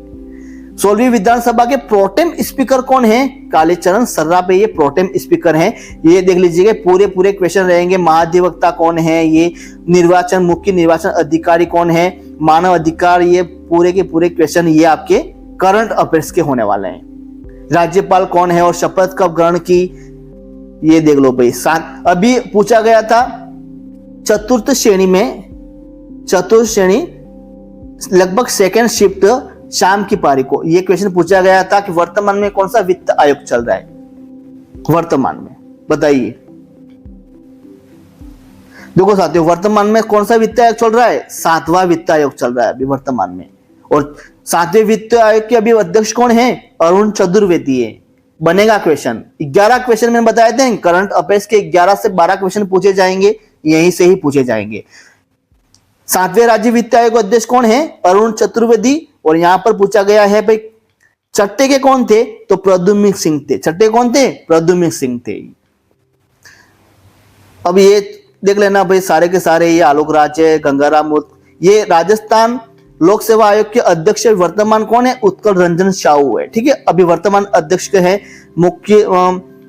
16वीं विधानसभा के प्रोटेम स्पीकर कौन है, कालीचरण सर्राफ, ये प्रोटेम स्पीकर हैं। ये देख लीजिएगा, पूरे क्वेश्चन रहेंगे। महाधिवक्ता कौन है, ये निर्वाचन मुख्य निर्वाचन अधिकारी कौन है, मानव अधिकार, ये पूरे के पूरे क्वेश्चन ये आपके करंट अफेयर्स के होने वाले हैं। राज्यपाल कौन है और शपथ कब ग्रहण की, ये देख लो भाई। अभी पूछा गया था चतुर्थ श्रेणी लगभग सेकेंड शिफ्ट शाम की पारी को, ये क्वेश्चन पूछा गया था कि वर्तमान में कौन सा वित्त आयोग चल रहा है, वर्तमान में बताइए। देखो साथियों, वर्तमान में कौन सा वित्त आयोग चल रहा है, 7वां वित्त आयोग चल रहा है अभी वर्तमान में। और 7वें वित्त आयोग के अभी अध्यक्ष कौन है, अरुण चतुर्वेदी है। बनेगा क्वेश्चन, 11 क्वेश्चन मैंने बताए थे, करंट अफेयर्स के 11 से 12 क्वेश्चन पूछे जाएंगे, यहीं से ही पूछे जाएंगे। 7वें राज्य वित्त आयोग अध्यक्ष कौन है, अरुण चतुर्वेदी। और यहां पर पूछा गया है भाई छठे के कौन थे, तो प्रद्युम्न सिंह थे। छठे कौन थे, प्रद्युम्न सिंह थे। अब ये देख लेना भाई, सारे के सारे ये आलोक राज है, गंगाराम मूर्त, ये राजस्थान लोक सेवा आयोग के अध्यक्ष वर्तमान कौन है, उत्कल रंजन साहू है, ठीक है। अभी वर्तमान अध्यक्ष के हैं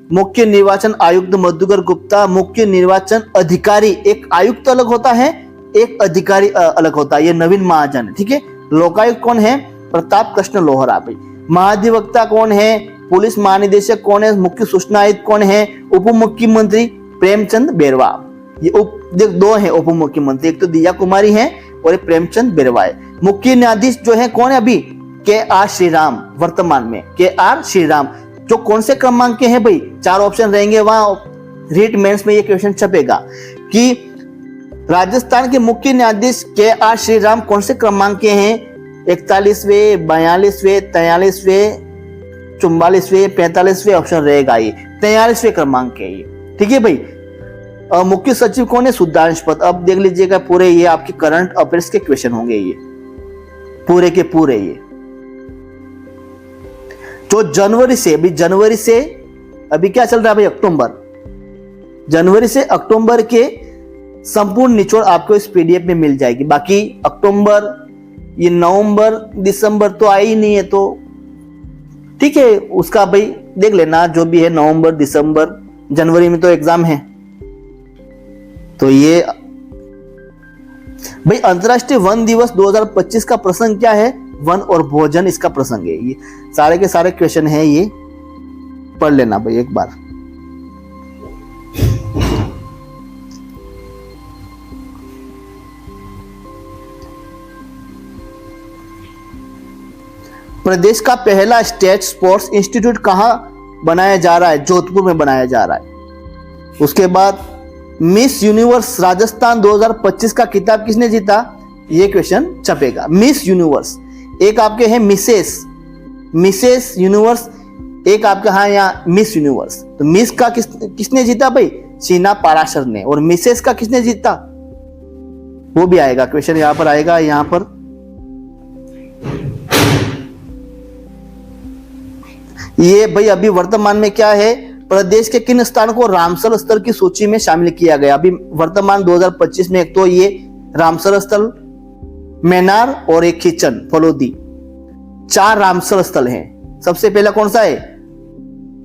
मुख्य निर्वाचन आयुक्त मधुकर गुप्ता। मुख्य निर्वाचन अधिकारी, एक आयुक्त अलग होता है, एक अधिकारी अलग होता है, ये नवीन महाजन है, ठीक है। लोकायुक्त कौन है, प्रताप कृष्ण लोहरा भाई। महाधिवक्ता कौन है, पुलिस महानिदेशक कौन है, मुख्य सूचना आयुक्त कौन है, उप मुख्यमंत्री प्रेमचंद बेरवा। ये दो है उप मुख्यमंत्री, एक तो दिया कुमारी है और एक प्रेमचंद बेरवा है। मुख्य न्यायाधीश जो है कौन है अभी, के.आर. श्रीराम, वर्तमान में के.आर. श्रीराम, जो कौन से क्रमांक के हैं भाई, 4 ऑप्शन रहेंगे वहां रीट मेंस में ये क्वेश्चन छपेगा कि राजस्थान के मुख्य न्यायाधीश के.आर. श्रीराम कौन से क्रमांक के हैं, 41वें, 42वें, 43वें, 44वें, 45वें ऑप्शन रहेगा, ये 43वें क्रमांक के ये, ठीक है भाई। मुख्य सचिव कौन है, सुधांश पद। अब देख लीजिएगा, पूरे ये आपके करंट अफेयर्स के क्वेश्चन होंगे, ये पूरे के पूरे। ये तो जनवरी से अभी क्या चल रहा है भाई, जनवरी से अक्टूबर के संपूर्ण निचोड़ आपको इस पीडीएफ में मिल जाएगी। बाकी अक्टूबर, ये नवंबर, दिसंबर तो आई ही नहीं है, तो ठीक है, उसका भाई देख लेना जो भी है। नवंबर, दिसंबर, जनवरी में तो एग्जाम है। तो ये भाई अंतरराष्ट्रीय वन दिवस 2025 का प्रसंग क्या है, वन और भोजन, इसका प्रसंग है। ये सारे के सारे क्वेश्चन है, ये पढ़ लेना भाई एक बार। प्रदेश का पहला स्टेट स्पोर्ट्स इंस्टीट्यूट कहाँ बनाया जा रहा है? जोधपुर में बनाया जा रहा है। उसके बाद मिस यूनिवर्स राजस्थान 2025 का खिताब किसने जीता? ये क्वेश्चन छपेगा। मिस यूनिवर्स, एक आपके हैं मिसेस यूनिवर्स, एक आपका है यहाँ मिस यूनिवर्स। तो मिस का किसने जीता भाई? शीना पाराशर ने। और मिसेस का किसने जीता? वो भी आएगा क्वेश्चन, यहां पर आएगा। यहां पर ये भाई अभी वर्तमान में क्या है, प्रदेश के किन स्थानों को रामसर स्थल की सूची में शामिल किया गया? अभी वर्तमान 2025 में एक तो ये रामसर स्थल, मैनार और एक खीचन फलोदी, 4 रामसर स्थल हैं। सबसे पहला कौन सा है?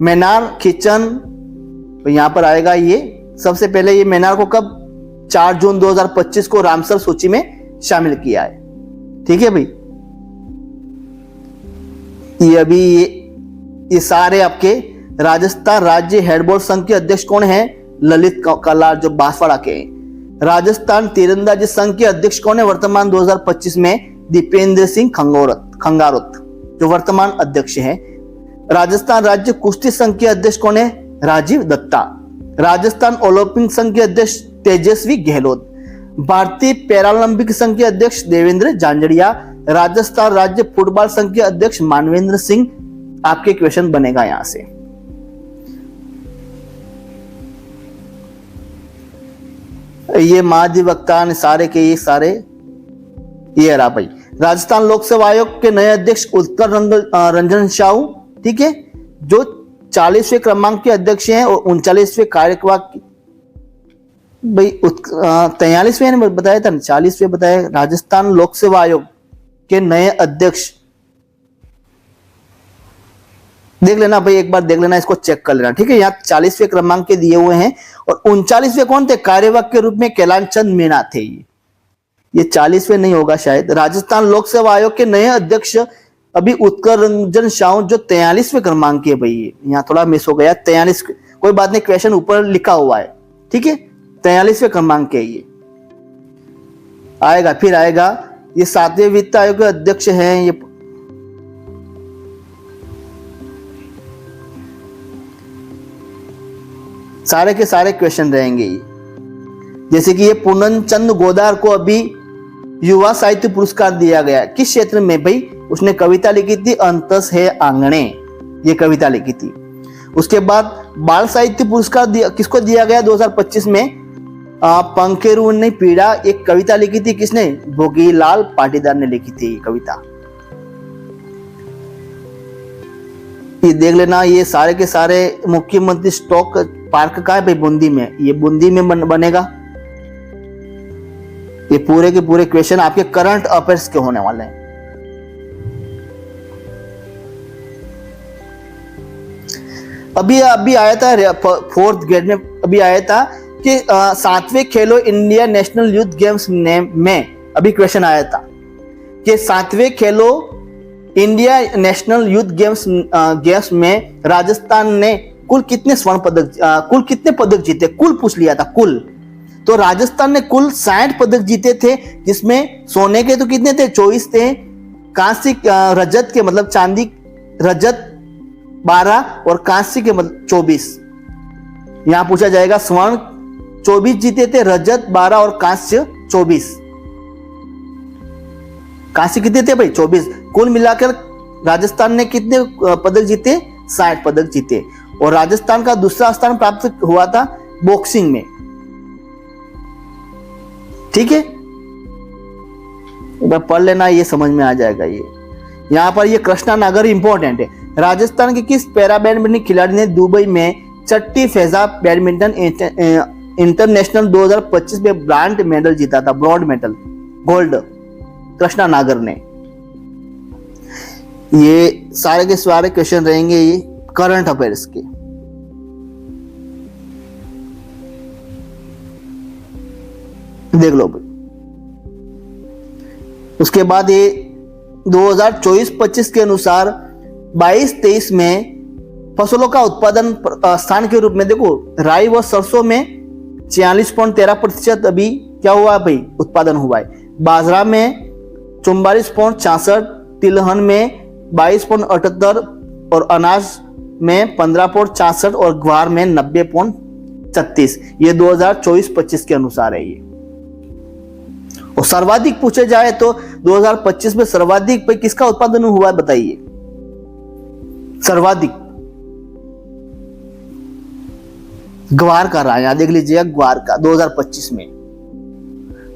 मैनार, खीचन। तो यहां पर आएगा ये सबसे पहले। ये मैनार को कब? 4 जून 2025 को रामसर सूची में शामिल किया है। ठीक है भाई। ये अभी ये सारे आपके राजस्थान राज्य हैंडबॉल संघ के अध्यक्ष कौन है? ललित कलार, जो बांसवाड़ा के हैं। राजस्थान तीरंदाजी संघ के अध्यक्ष कौन है वर्तमान 2025 में? दीपेंद्र सिंह खंगारत, जो वर्तमान अध्यक्ष हैं। राजस्थान राज्य कुश्ती संघ के अध्यक्ष कौन है? राजीव दत्ता। राजस्थान ओलंपिक संघ के अध्यक्ष तेजस्वी गहलोत। भारतीय पैरालंपिक संघ के अध्यक्ष देवेंद्र झांझड़िया। राजस्थान राज्य फुटबॉल संघ के अध्यक्ष मानवेंद्र सिंह। आपके क्वेश्चन बनेगा यहां से। ये महाधिवक्ता सारे के ये सारे ये रहा भाई। राजस्थान लोक सेवा आयोग के नए अध्यक्ष उत्कर रंजन साहू, ठीक है, जो 40वें क्रमांक के अध्यक्ष हैं और 39वें कार्यवाहक भाई 43वें ने बताया था, 40वें बताया। राजस्थान लोक सेवा आयोग के नए अध्यक्ष देख लेना भाई, एक बार देख लेना, इसको चेक कर लेना। ठीक है, यहाँ 40वें क्रमांक के दिए हुए हैं और 39वें कौन थे? कार्यवाहक के रूप में कैलाश चंद मीणा थे। ये 40वें नहीं होगा शायद। राजस्थान लोक सेवा आयोग के नए अध्यक्ष अभी उत्कर रंजन साहू, जो 43वें क्रमांक के भाई। यहाँ थोड़ा मिस हो गया, 43, कोई बात नहीं, क्वेश्चन ऊपर लिखा हुआ है। ठीक है, 43वें क्रमांक के ये आएगा। फिर आएगा ये 7वें वित्त आयोग के अध्यक्ष हैं। ये सारे के सारे क्वेश्चन रहेंगे ये। जैसे कि ये पूनम चंद गोदार को अभी युवा साहित्य पुरस्कार दिया गया। किस क्षेत्र में भाई? उसने कविता लिखी थी अंतस है आंगणे, ये कविता लिखी थी। उसके बाद बाल साहित्य पुरस्कार किसको दिया गया 2025 में? पंखेरु ने पीड़ा, एक कविता लिखी थी किसने? भोगीलाल पाटीदार ने लिखी थी कविता। ये देख लेना, ये सारे के सारे मुख्यमंत्री स्टॉक पार्क का है भाई, बूंदी में। ये बूंदी में बनेगा। ये पूरे के पूरे क्वेश्चन आपके करंट अफेयर्स के होने वाले हैं। अभी आया था 4th ग्रेड में, अभी आया था कि 7वें खेलो इंडिया नेशनल यूथ गेम्स में अभी क्वेश्चन आया था कि 7वें खेलो इंडिया नेशनल यूथ गेम्स में राजस्थान ने कुल कितने स्वर्ण पदक, कुल कितने पदक जीते? कुल पूछ लिया था, कुल। तो राजस्थान ने कुल 60 पदक जीते थे, जिसमें सोने के तो कितने थे? 24 थे। कांस्य रजत के मतलब चांदी, रजत 12 और कांस्य के मतलब 24। यहां पूछा जाएगा स्वर्ण 24 जीते थे, रजत 12 और कांस्य 24। कांस्य कितने थे भाई? 24। कुल मिलाकर राजस्थान ने कितने पदक जीते? 60 पदक जीते। और राजस्थान का दूसरा स्थान प्राप्त हुआ था बॉक्सिंग में। ठीक है, पढ़ लेना, ये समझ में आ जाएगा। ये यहां पर ये कृष्णा नागर इंपॉर्टेंट है। राजस्थान के किस पैरा बैडमिंटन खिलाड़ी ने दुबई में चट्टी फैजाब बैडमिंटन इंटरनेशनल 2025 में ब्रांड मेडल जीता था? ब्रॉन्ज मेडल, गोल्ड, कृष्णा नागर ने। ये सारे के सारे क्वेश्चन रहेंगे ये करंट अफेयर्स के। देख लो भाई। उसके बाद ये 2024-25 के अनुसार 22-23 में फसलों का उत्पादन स्थान के रूप में देखो, राई व सरसों में 46.13% अभी क्या हुआ भाई? उत्पादन हुआ है। बाजरा में 44.66, तिलहन में 22.78 और अनाज में 15.66 और ग्वार में 90.36। ये 2024-25 के अनुसार है ये। और सर्वाधिक पूछे जाए तो 2025 में सर्वाधिक पे किसका उत्पादन हुआ है बताइए? सर्वाधिक ग्वार का रहा है, यहां देख लीजिएगा, ग्वार का 2025 में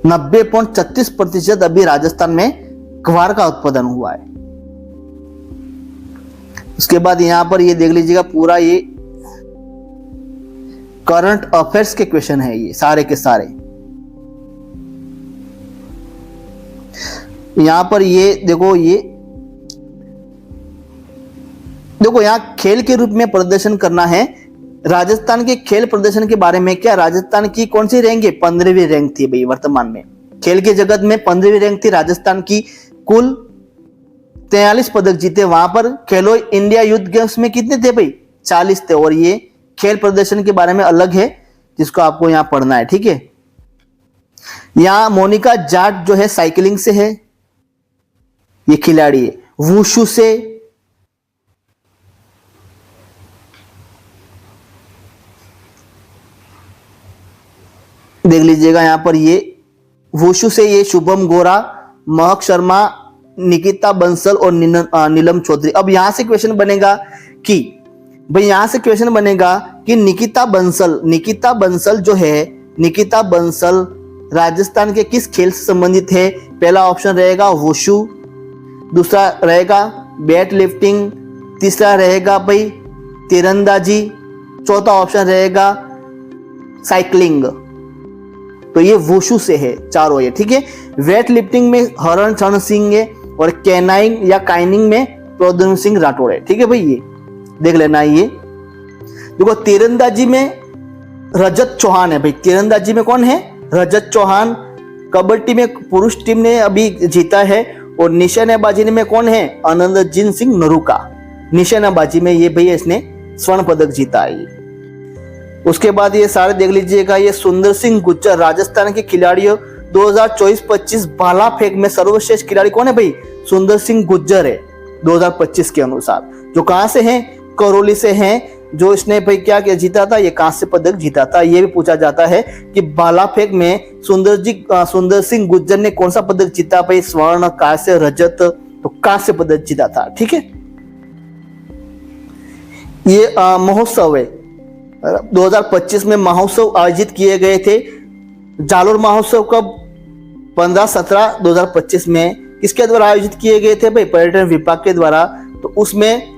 90.36% अभी राजस्थान में ग्वार का उत्पादन हुआ है। उसके बाद यहां पर ये देख लीजिएगा, पूरा ये करंट अफेयर्स के क्वेश्चन है ये सारे के सारे। यहां पर ये देखो, ये देखो यहां खेल के रूप में प्रदर्शन करना है। राजस्थान के खेल प्रदर्शन के बारे में क्या, राजस्थान की कौन सी रैंक है? 15वीं रैंक थी भाई वर्तमान में। खेल के जगत में 15वीं रैंक थी राजस्थान की। कुल 43 पदक जीते। वहां पर खेलो इंडिया यूथ गेम्स में कितने थे भाई? 40 थे। और ये खेल प्रदर्शन के बारे में अलग है जिसको आपको यहां पढ़ना है, ठीक है। यहां मोनिका जाट जो है साइकिलिंग से है, ये खिलाड़ी है। वुशु से देख लीजिएगा, यहां पर ये वुशु से ये शुभम गोरा, महक शर्मा, निकिता बंसल और नीलम चौधरी। अब यहां से क्वेश्चन बनेगा कि भाई, यहां से क्वेश्चन बनेगा कि निकिता बंसल जो है, निकिता बंसल राजस्थान के किस खेल से संबंधित है? पहला ऑप्शन रहेगा वुशु, दूसरा रहेगा वेट लिफ्टिंग, तीसरा रहेगा भाई तीरंदाजी, चौथा ऑप्शन रहेगा साइकिलिंग। तो ये वुशु से है चारों ये, ठीक है। वेट लिफ्टिंग में हरण चरण सिंह है और कैनाइंग या काइनिंग में प्रद्युम्न सिंह राठौड़ है, ठीक है भाई। ये देख लेना है। ये देखो तीरंदाजी में रजत चौहान है भाई। तीरंदाजी में कौन है? रजत चौहान। कबड्डी में पुरुष टीम ने अभी जीता है। और निशानेबाजी में कौन है? आनंदजीत सिंह नरूका। निशानेबाजी में ये भैया इसने स्वर्ण पदक जीता है ये। उसके बाद ये सारे देख लीजिएगा, ये सुंदर सिंह गुज्जर राजस्थान के खिलाड़ियों 2024-25 भाला फेंक में सर्वश्रेष्ठ खिलाड़ी कौन है भाई? सुंदर सिंह गुज्जर है 2025 के अनुसार। जो कहां से हैं? करौली से हैं। जो इसने भाई क्या क्या जीता था? ये कांस्य पदक जीता था। ये भी पूछा जाता है कि भाला फेंक में सुंदर सिंह गुज्जर ने कौन सा पदक जीता भाई? स्वर्ण, कांस्य, रजत। तो कांस्य पदक जीता था, ठीक है। ये महोत्सव है 2025 में महोत्सव आयोजित किए गए थे। जालोर महोत्सव कब? 15-17 2025 में किसके द्वारा आयोजित किए गए थे भाई? पर्यटन विभाग के द्वारा। तो उसमें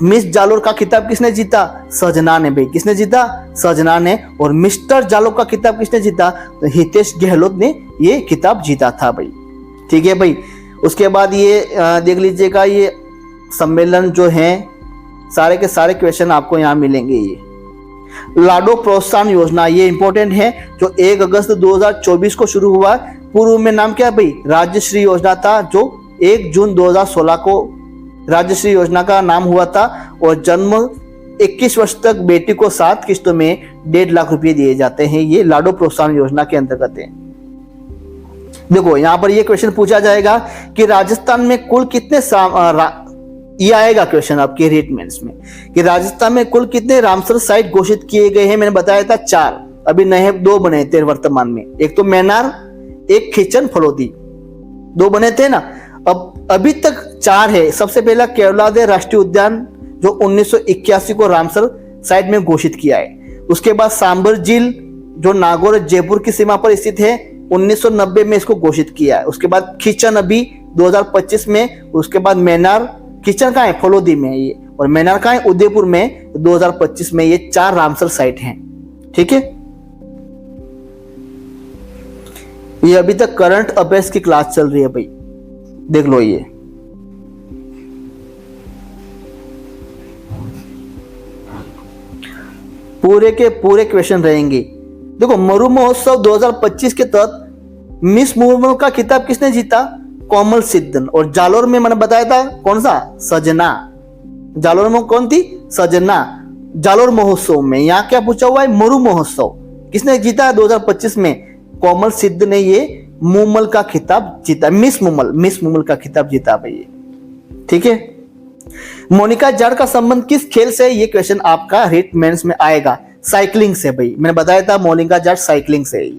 मिस जालोर का खिताब किसने जीता? सजना ने भाई। किसने जीता? सजना ने। और मिस्टर जालोर का खिताब किसने जीता? तो हितेश गहलोत ने ये खिताब जीता था भाई, ठीक है भाई। उसके बाद ये देख लीजिएगा, ये सम्मेलन जो है सारे के सारे क्वेश्चन आपको यहाँ मिलेंगे। ये लाडो प्रोत्साहन योजना, ये इंपॉर्टेंट है, जो 1 अगस्त 2024 को शुरू हुआ। पूर्व में नाम क्या है भाई? राज्यश्री योजना था, जो 1 जून 2016 को राज्यश्री योजना का नाम हुआ था। और जन्म 21 वर्ष तक बेटी को 7 किस्तों में 1.5 लाख रुपए दिए जाते हैं। ये लाडो प्रोत्साहन योजना के अंतर्गत है। देखो यहां पर ये क्वेश्चन पूछा जाएगा कि राजस्थान में कुल कितने ये आएगा क्वेश्चन आपके रीट मेंस में कि राजस्थान में कुल कितने रामसर साइट घोषित किए गए हैं? मैंने बताया था 4, अभी नए 2 बने थे वर्तमान में। एक तो मैनार, एक खिचन फलोदी, 2 बने थे ना। अब अभी तक 4 है। सबसे पहला केवलादेव राष्ट्रीय उद्यान, जो 1981 को रामसर साइट में घोषित किया है। उसके बाद सांबर झील, जो नागौर जयपुर की सीमा पर स्थित है, 1990 में इसको घोषित किया है। उसके बाद खिचन अभी 2025 में। उसके बाद मैनार, किचन कहाँ है? फलोदी में ये। और मैनार कहाँ है? उदयपुर में 2025 में। ये 4 रामसर साइट हैं, ठीक है। ये अभी तक करंट अफेयर्स की क्लास चल रही है भाई, देख लो। ये पूरे के पूरे क्वेश्चन रहेंगे। देखो मरु महोत्सव 2025 के तहत मिस मुर्मू का खिताब किसने जीता? कोमल सिद्धन। और जालोर में मैंने बताया था कौन सा? सजना। जालोर में कौन थी? सजना। जालोर महोत्सव में यहाँ क्या पूछा हुआ है? मरु महोत्सव किसने जीता 2025 में? कोमल सिद्ध ने ये मुमल का खिताब जीता। मिस मुमल का खिताब जीता भाई, ठीक है। मोनिका जाट का संबंध किस खेल से है? ये क्वेश्चन आपका रिट मेंस में आएगा। साइकिलिंग से भाई, मैंने बताया था मोनिका जाट साइकिलिंग से है।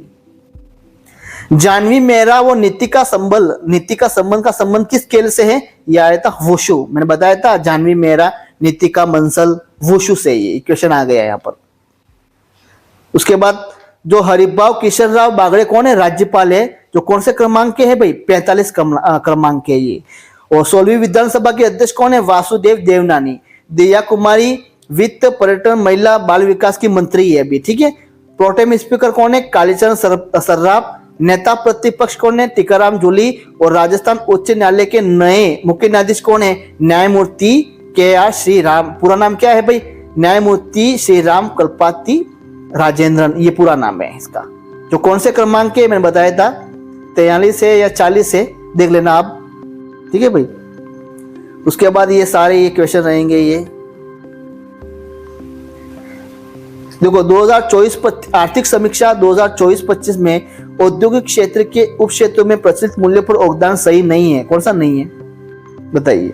जानवी मेहरा वो नीतिका संबंध का संबंध किस खेल से है? ये आया था वुशु। मैंने बताया था जानवी मेहरा नीतिका मंसल वुशु से, ये क्वेश्चन आ गया यहाँ पर। उसके बाद जो हरिभाव किशन राव बागड़े कौन है? राज्यपाल है। जो कौन से क्रमांक के है भाई? 45 क्रमांक के ये। और 16वीं विधानसभा के अध्यक्ष कौन है? वासुदेव देवनानी। दिया कुमारी वित्त पर्यटन महिला बाल विकास की मंत्री है अभी, ठीक है। प्रोटेम स्पीकर कौन है? कालीचरण सर्राफ। नेता प्रतिपक्ष कौन है? टीकाराम जूली। और राजस्थान उच्च न्यायालय के नए मुख्य न्यायाधीश कौन है? न्यायमूर्ति KR श्रीराम। पूरा नाम क्या है भाई? न्यायमूर्ति श्रीराम कल्पाती राजेंद्रन, ये पूरा नाम है इसका। जो कौन से क्रमांक के मैंने बताया था 43 है या 40 है, देख लेना आप, ठीक है भाई। उसके बाद ये सारे ये क्वेश्चन रहेंगे। ये देखो 2024 आर्थिक समीक्षा 2024-25 में औद्योगिक क्षेत्र के उप क्षेत्रों में प्रचलित मूल्य पर योगदान सही नहीं है। कौन सा नहीं है बताइए?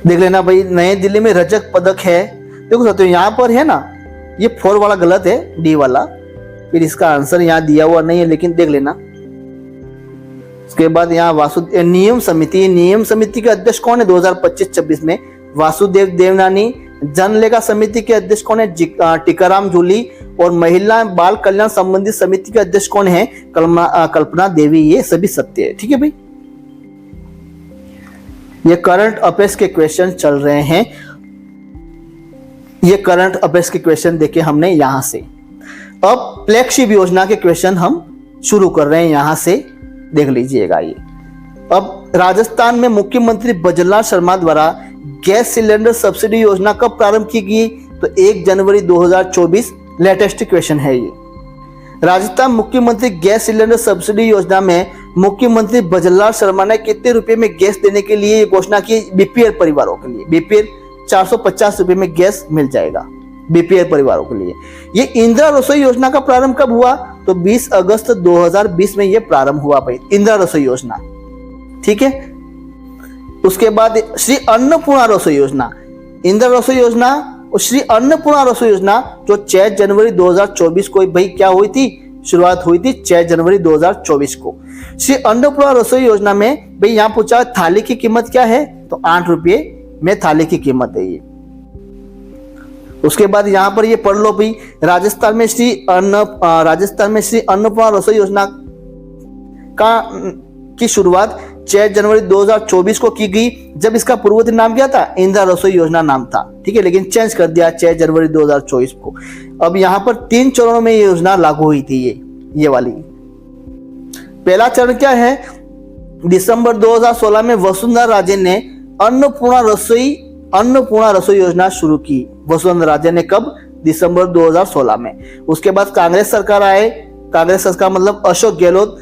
देख लेना भाई। नई दिल्ली में रजत पदक है। देखो साथियों यहाँ पर है ना, ये 4 वाला गलत है, डी वाला। फिर इसका आंसर यहाँ दिया हुआ नहीं है, लेकिन देख लेना। उसके बाद यहाँ नियम समिति के अध्यक्ष कौन है 2025-26 में? वासुदेव देवनानी। जनलेखा समिति के अध्यक्ष कौन है? टीकाराम जूली। और महिला बाल कल्याण संबंधी समिति के अध्यक्ष कौन है? कल्पना देवी। ये सभी सत्य है, ठीक है भाई। ये करंट अफेयर्स के क्वेश्चन चल रहे हैं। ये करंट अफेयर्स के क्वेश्चन देखे हमने यहां से। अब फ्लैगशिप योजना के क्वेश्चन हम शुरू कर रहे हैं यहां से, देख लीजिएगा ये। अब राजस्थान में मुख्यमंत्री बजरलाल शर्मा द्वारा गैस सिलेंडर सब्सिडी योजना कब प्रारंभ की गई? तो 1 जनवरी 2024। लेटेस्ट क्वेश्चन है ये। राजस्थान मुख्यमंत्री गैस सिलेंडर सब्सिडी योजना में मुख्यमंत्री बजरलाल शर्मा ने कितने रुपए में गैस देने के लिए घोषणा की? बीपीएल परिवारों के लिए। बीपीएल 450 रुपए में गैस मिल जाएगा बीपीएल परिवारों के लिए। ये इंदिरा रसोई योजना का प्रारंभ कब हुआ? तो 20 अगस्त 2020 में ये प्रारंभ हुआ भाई, इंदिरा रसोई योजना, ठीक है। उसके बाद श्री अन्नपूर्णा रसोई योजना, इंदिरा रसोई योजना और श्री अन्नपूर्णा रसोई योजना जो 6 जनवरी 2024 को भाई क्या हुई थी? शुरुआत हुई थी 6 जनवरी 2024 को। श्री अन्नपूर्णा रसोई योजना में भाई यहाँ पूछा थाली की कीमत क्या है? तो 8 रुपये में थाली की कीमत है ये। उसके बाद यहाँ पर ये पढ़ लो भाई, राजस्थान में श्री अन्नपूर्णा रसोई योजना की शुरुआत 6 जनवरी 2024 को की गई, जब इसका पूर्ववर्ती नाम क्या था? इंदिरा रसोई योजना नाम था, ठीक है, लेकिन चेंज कर दिया 6 जनवरी 2024 को। अब यहाँ पर 3 चरणों में ये योजना लागू हुई थी। ये वाली पहला चरण क्या है? दिसंबर 2016 में वसुंधरा राजे ने अन्नपूर्णा रसोई योजना शुरू की। वसुंधरा राजे ने कब? दिसंबर 2016 में। उसके बाद कांग्रेस सरकार आए, कांग्रेस सरकार मतलब अशोक गहलोत,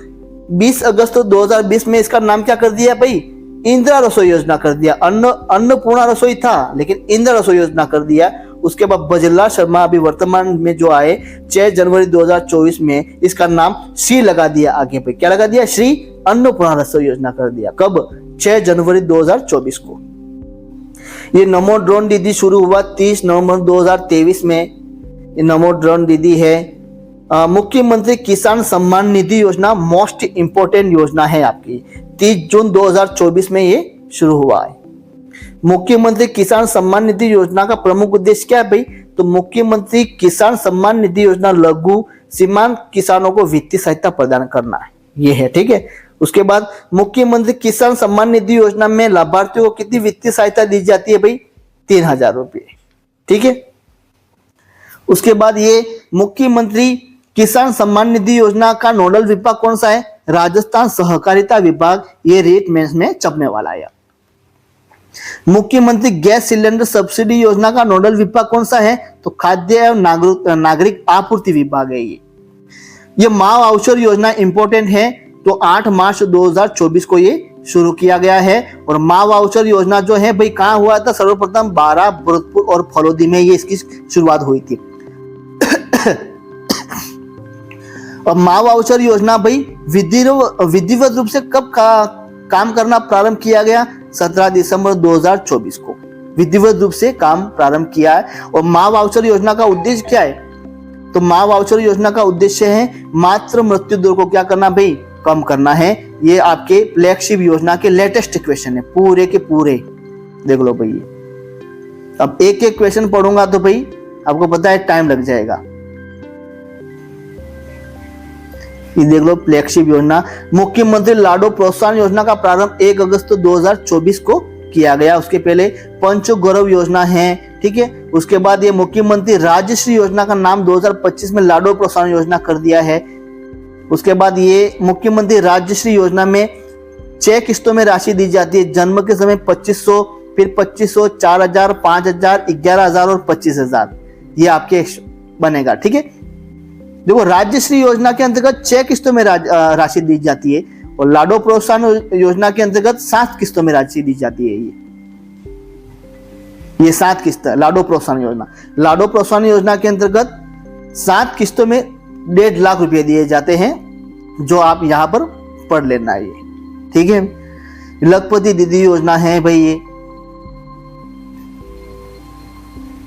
20 अगस्त 2020 में इसका नाम क्या कर दिया भाई? इंदिरा रसोई योजना कर दिया। अन्नपूर्णा रसोई था लेकिन इंदिरा रसोई योजना कर दिया। उसके बाद बजरलाल शर्मा अभी वर्तमान में जो आए 6 जनवरी 2024 में इसका नाम श्री लगा दिया। आगे पे क्या लगा दिया? श्री अन्नपूर्णा रसोई योजना कर दिया। कब? 6 जनवरी 2024 को। ये नमो ड्रोन दीदी शुरू हुआ 30 नवंबर 2023 में। ये नमो ड्रोन दीदी है। मुख्यमंत्री किसान सम्मान निधि योजना मोस्ट इंपोर्टेंट योजना है आपकी। 30 जून 2024 में ये शुरू हुआ है। मुख्यमंत्री किसान सम्मान निधि योजना का प्रमुख उद्देश्य क्या है भाई? तो मुख्यमंत्री किसान सम्मान निधि योजना लघु सीमांत किसानों को वित्तीय सहायता प्रदान करना है, ये है, ठीक है। उसके बाद मुख्यमंत्री किसान सम्मान निधि योजना में लाभार्थियों को कितनी वित्तीय सहायता दी जाती है भाई? 3000 रुपये, ठीक है। उसके बाद ये मुख्यमंत्री किसान सम्मान निधि योजना का नोडल विभाग कौन सा है? राजस्थान सहकारिता विभाग। ये रेट मेंस में छपने वाला है। मुख्यमंत्री गैस सिलेंडर सब्सिडी योजना का नोडल विभाग कौन सा है? तो खाद्य एवं नागरिक आपूर्ति विभाग है ये माँ वाउचर योजना इंपॉर्टेंट है। तो 8 मार्च 2024 को ये शुरू किया गया है। और माँ वाउचर योजना जो है भाई कहाँ हुआ था? सर्वप्रथम 12 भरतपुर और फलोदी में ये इसकी शुरुआत हुई थी। और माँ वाउचर योजना भाई विधिवत रूप से कब काम करना प्रारंभ किया गया? 17 दिसंबर 2024 को विधिवत रूप से काम प्रारंभ किया है। और माँ वाउचर योजना का उद्देश्य क्या है? तो माँ वाउचर योजना का उद्देश्य है मातृ मृत्यु दर को क्या करना भाई? कम करना है। ये आपके फ्लैगशिप योजना के लेटेस्ट क्वेश्चन है, पूरे के पूरे देख लो भाई। अब एक एक क्वेश्चन पढ़ूंगा तो भाई आपको पता है टाइम लग जाएगा। ये देख लो फ्लैगशिप योजना, मुख्यमंत्री लाडो प्रोत्साहन योजना का प्रारंभ 1 अगस्त 2024 को किया गया। उसके पहले पंच गौरव योजना है, ठीक है। उसके बाद ये मुख्यमंत्री राजश्री योजना का नाम 2025 में लाडो प्रोत्साहन योजना कर दिया है। उसके बाद ये मुख्यमंत्री राजश्री योजना में 6 किस्तों में राशि दी जाती है। जन्म के समय 2500, फिर 2500, 4000, 5000, 11000 और 25000 ये आपके बनेगा, ठीक है। देखो राजश्री योजना के अंतर्गत 6 किस्तों में राशि दी जाती है और लाडो प्रोत्साहन योजना के अंतर्गत 7 किस्तों में राशि दी जाती है। ये 7 किस्त लाडो प्रोत्साहन योजना। लाडो प्रोत्साहन योजना के अंतर्गत 7 किस्तों में 1.5 लाख रुपए दिए जाते हैं, जो आप यहां पर पढ़ लेना है, ठीक है। लखपति दीदी योजना है भाई। ये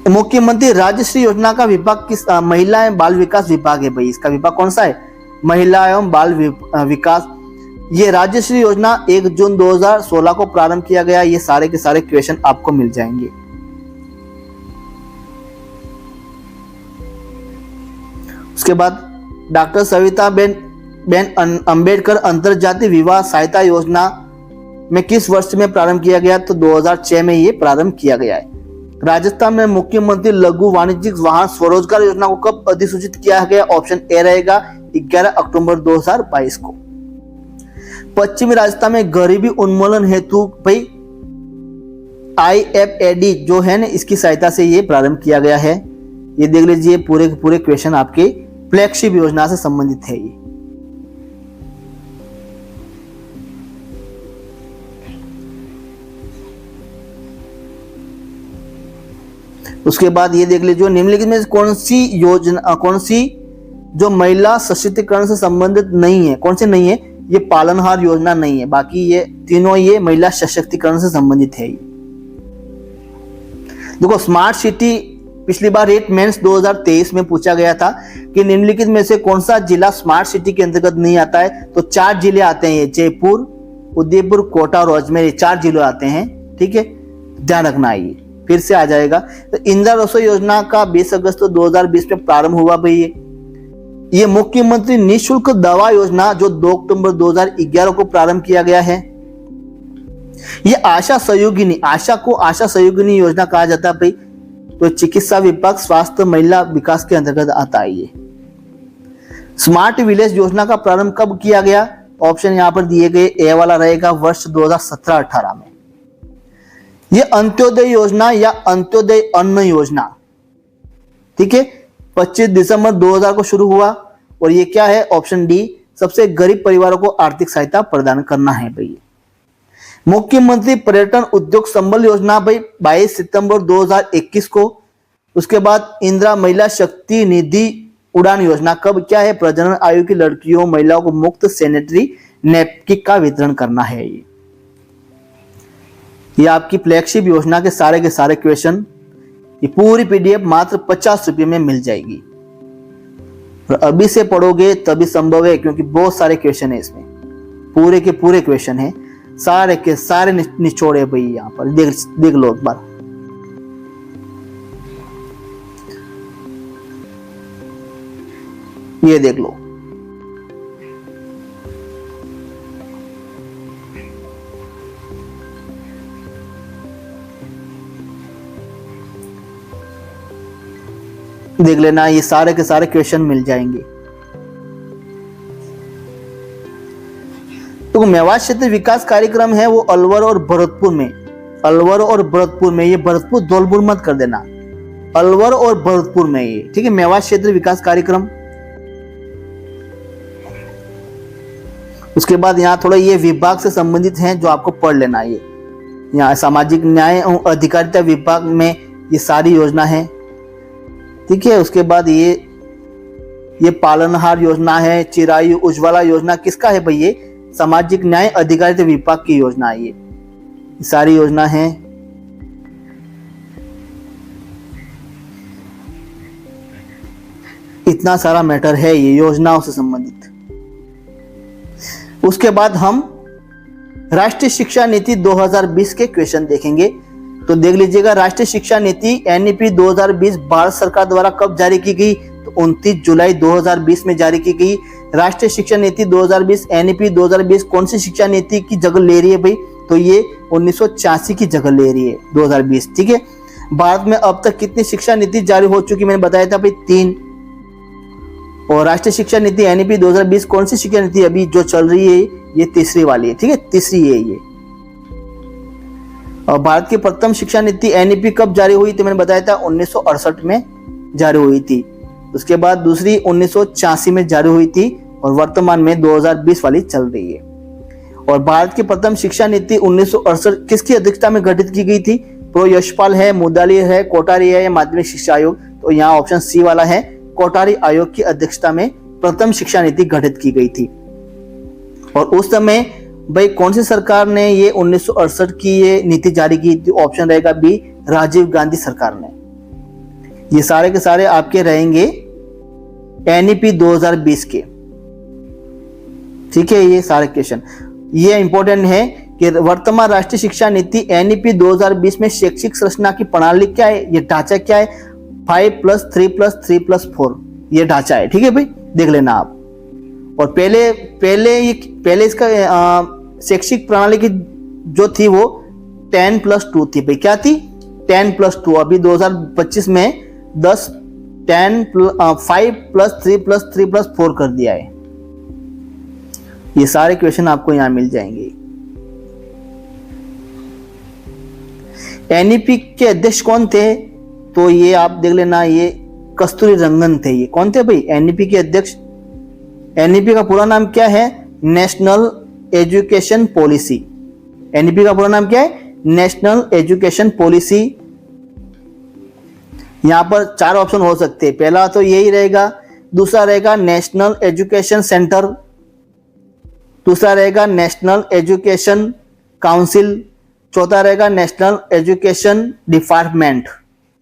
मुख्यमंत्री राजश्री योजना का विभाग किस? महिला एवं बाल विकास विभाग है भाई। इसका विभाग कौन सा है? महिला एवं बाल विकास। ये राजश्री योजना 1 जून 2016 को प्रारंभ किया गया। ये सारे के सारे क्वेश्चन आपको मिल जाएंगे। उसके बाद डॉक्टर सविता बेन अंबेडकर अंतरजातीय विवाह सहायता योजना में किस वर्ष में प्रारंभ किया गया? तो 2006 में ये प्रारंभ किया गया है। राजस्थान में मुख्यमंत्री लघु वाणिज्यिक वाहन स्वरोजगार योजना को कब अधिसूचित किया गया? ऑप्शन ए रहेगा 11 अक्टूबर 2022 को। पश्चिमी राजस्थान में गरीबी उन्मूलन हेतु भाई IFAD जो है ना, इसकी सहायता से ये प्रारंभ किया गया है। ये देख लीजिए, पूरे के पूरे क्वेश्चन आपके फ्लैगशिप योजना से संबंधित है ये। उसके बाद ये देख लीजिए, निम्नलिखित में कौन सी जो महिला सशक्तिकरण से संबंधित नहीं है? कौन सी नहीं है? ये पालनहार योजना नहीं है। बाकी ये तीनों ये महिला सशक्तिकरण से संबंधित है। देखो स्मार्ट सिटी पिछली बार रेट मेंस 2023 में पूछा गया था कि निम्नलिखित में से कौन सा जिला स्मार्ट सिटी के अंतर्गत नहीं आता है? तो 4 जिले आते हैं, जयपुर, उदयपुर, कोटा और अजमेर, ये 4 जिले आते हैं, ठीक है। ध्यान रखना है, ये फिर से आ जाएगा। तो इंदिरा रसोई योजना का 20 अगस्त 2020 में प्रारंभ हुआ भाई। ये मुख्यमंत्री निःशुल्क दवा योजना जो 2 अक्टूबर 2011 को प्रारंभ किया गया है। ये आशा सहयोगिनी योजना कहा जाता है भाई। तो चिकित्सा विभाग स्वास्थ्य महिला विकास के अंतर्गत आता है ये। स्मार्ट विलेज योजना का प्रारंभ कब किया गया? ऑप्शन यहां पर दिए गए, ए वाला रहेगा वर्ष 2017-18 में। ये अंत्योदय योजना या अंत्योदय अन्न योजना, ठीक है, 25 दिसंबर 2000 को शुरू हुआ। और ये क्या है? ऑप्शन डी, सबसे गरीब परिवारों को आर्थिक सहायता प्रदान करना है भाई। मुख्यमंत्री पर्यटन उद्योग संबल योजना भाई 22 सितंबर 2021 को। उसके बाद इंदिरा महिला शक्ति निधि उड़ान योजना कब क्या है? प्रजनन आयु की लड़कियों महिलाओं को मुफ्त सैनिटरी नैपकिन का वितरण करना है। ये आपकी फ्लैगशिप योजना के सारे क्वेश्चन, ये पूरी PDF मात्र 50 रुपये में मिल जाएगी। और अभी से पढ़ोगे तभी संभव है, क्योंकि बहुत सारे क्वेश्चन है इसमें, पूरे के पूरे क्वेश्चन है, सारे के सारे निचोड़े भाई। यहाँ पर देख लो एक बार। ये देख लो, देख लेना, ये सारे के सारे क्वेश्चन मिल जाएंगे। तो मेवात क्षेत्र विकास कार्यक्रम है वो अलवर और भरतपुर में, ये भरतपुर धौलपुर मत कर देना, अलवर और भरतपुर में ये, ठीक है, मेवात क्षेत्र विकास कार्यक्रम। उसके बाद यहाँ थोड़ा ये विभाग से संबंधित हैं जो आपको पढ़ लेना है। यहाँ सामाजिक न्याय एवं अधिकारिता विभाग में ये सारी योजना है, ठीक है। उसके बाद ये ये पालनहार योजना है, चिरायु उज्ज्वला योजना किसका है भाई? ये सामाजिक न्याय अधिकारिता विभाग की योजना है। ये सारी योजना है। इतना सारा मैटर है ये योजनाओं से संबंधित। उसके बाद हम राष्ट्रीय शिक्षा नीति 2020 के क्वेश्चन देखेंगे। तो देख लीजिएगा, राष्ट्रीय शिक्षा नीति एनईपी 2020 भारत सरकार द्वारा कब जारी की गई? तो 29 जुलाई 2020 में जारी की गई। राष्ट्रीय शिक्षा नीति 2020 एनईपी 2020 कौन सी शिक्षा नीति की जगह ले रही है भाई? तो ये 1986 की जगह ले रही है 2020। ठीक है। भारत में अब तक कितनी शिक्षा नीति जारी हो चुकी, मैंने बताया था भाई 3। और राष्ट्रीय शिक्षा नीति एनईपी 2020 कौन सी शिक्षा नीति अभी जो चल रही है? ये तीसरी वाली है। ठीक है, तीसरी है ये। और भारत की प्रथम शिक्षा नीति एनईपी कब जारी हुई थी? मैंने बताया था 1968 में जारी हुई थी। उसके बाद दूसरी 1986 में जारी हुई थी और वर्तमान में 2020 वाली चल रही है। और भारत की प्रथम शिक्षा नीति 1968 किसकी अध्यक्षता में गठित की गई थी? प्रो यशपाल है, मुदाली है, कोठारी है या माध्यमिक शिक्षा आयोग? तो यहाँ ऑप्शन सी वाला है, कोठारी आयोग की अध्यक्षता में प्रथम शिक्षा नीति गठित की गई थी। और उस समय भाई कौन सी सरकार ने ये 1968 की ये नीति जारी की थी? ऑप्शन रहेगा बी, राजीव गांधी सरकार ने। ये सारे के सारे आपके रहेंगे एनईपी 2020 के। ठीक है, ये सारे क्वेश्चन ये इंपॉर्टेंट है कि वर्तमान राष्ट्रीय शिक्षा नीति एनईपी 2020 में शैक्षिक संरचना की प्रणाली क्या है? ये ढांचा क्या है? 5+3+3+4 ये ढांचा है। ठीक है भाई, देख लेना आप। और पहले इसका शैक्षिक प्रणाली की जो थी वो 10+2 थी भाई। क्या थी? 10+2। अभी 2025 में 5+3+3+4 कर दिया है। ये सारे क्वेश्चन आपको यहां मिल जाएंगे। एनईपी के अध्यक्ष कौन थे? तो ये आप देख लेना, ये कस्तूरी रंगन थे। ये कौन थे भाई? एनईपी के अध्यक्ष। एनईपी का पूरा नाम क्या है? National education policy. एनईपी का पूरा नाम क्या है? National education policy. यहां पर 4 ऑप्शन हो सकते हैं। पहला तो यही रहेगा, दूसरा रहेगा नेशनल एजुकेशन सेंटर, दूसरा रहेगा नेशनल एजुकेशन काउंसिल, चौथा रहेगा नेशनल एजुकेशन डिपार्टमेंट।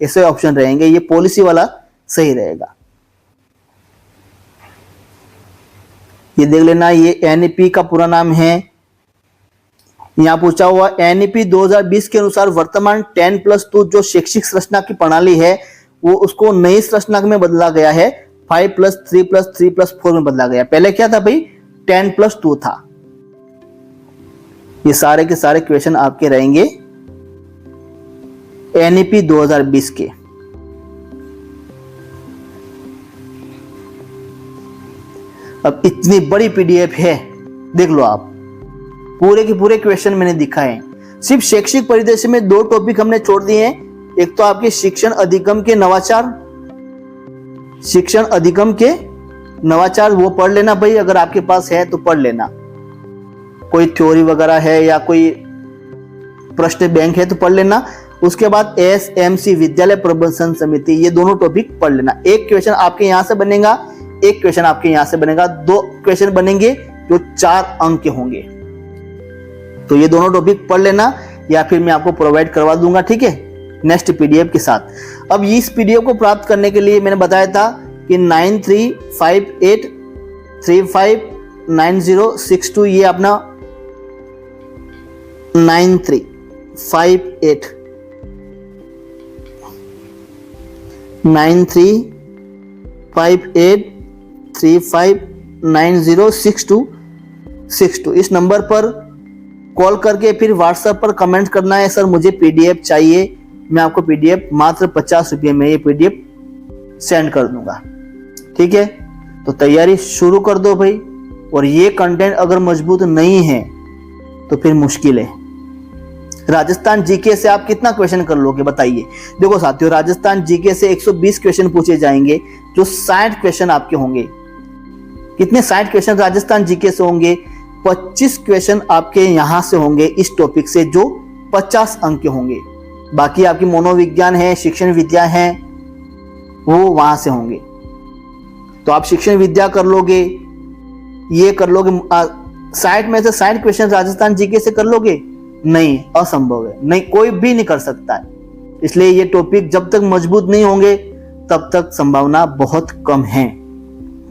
ऐसे ऑप्शन रहेंगे। ये पॉलिसी वाला सही रहेगा। ये देख लेना, ये एनईपी का पूरा नाम है। यहां पूछा हुआ एनईपी 2020 के अनुसार वर्तमान 10+2 जो शैक्षिक संरचना की प्रणाली है वो उसको नई संरचना में बदला गया है, 5+3+3+4 में बदला गया। पहले क्या था भाई? 10+2 था। ये सारे के सारे क्वेश्चन आपके रहेंगे एनईपी 2020 के। अब इतनी बड़ी पीडीएफ है, देख लो आप, पूरे के पूरे क्वेश्चन मैंने दिखाए। सिर्फ शैक्षिक परिदृश्य में 2 टॉपिक हमने छोड़ दिए हैं। एक तो आपके शिक्षण अधिगम के नवाचार, शिक्षण अधिगम के नवाचार वो पढ़ लेना भाई, अगर आपके पास है तो पढ़ लेना। कोई थ्योरी वगैरह है या कोई प्रश्न बैंक है तो पढ़ लेना। उसके बाद एसएमसी विद्यालय प्रबंधन समिति, ये दोनों टॉपिक पढ़ लेना। एक क्वेश्चन आपके यहां से बनेगा, एक क्वेश्चन आपके यहां से बनेगा, 2 क्वेश्चन बनेंगे जो 4 अंक के होंगे। तो ये दोनों टॉपिक पढ़ लेना या फिर मैं आपको प्रोवाइड करवा दूंगा। ठीक है, नेक्स्ट पीडीएफ के साथ। अब इस पीडीएफ को प्राप्त करने के लिए मैंने बताया था कि 9358359062 ये अपना 9358359062 इस नंबर पर कॉल करके फिर व्हाट्सएप पर कमेंट करना है, सर मुझे पीडीएफ चाहिए। मैं आपको पीडीएफ मात्र 50 रुपये में ये पीडीएफ सेंड कर दूंगा। ठीक है, तो तैयारी शुरू कर दो भाई। और ये कंटेंट अगर मजबूत नहीं है तो फिर मुश्किल है। राजस्थान जीके से आप कितना क्वेश्चन कर लोगे बताइए। देखो साथियों, राजस्थान जीके से 120 क्वेश्चन पूछे जाएंगे, जो 60 क्वेश्चन आपके होंगे। कितने? 60 क्वेश्चन राजस्थान जीके से होंगे। 25 क्वेश्चन आपके यहां से होंगे इस टॉपिक से, जो 50 अंक के होंगे। बाकी आपकी मनोविज्ञान है, शिक्षण विद्या है, वो वहां से होंगे। तो आप शिक्षण विद्या कर लोगे, ये कर लोगे, 60 में से 60 क्वेश्चन राजस्थान जीके से कर लोगे? नहीं, असंभव है, नहीं, कोई भी नहीं कर सकता है। इसलिए ये टॉपिक जब तक मजबूत नहीं होंगे तब तक संभावना बहुत कम है।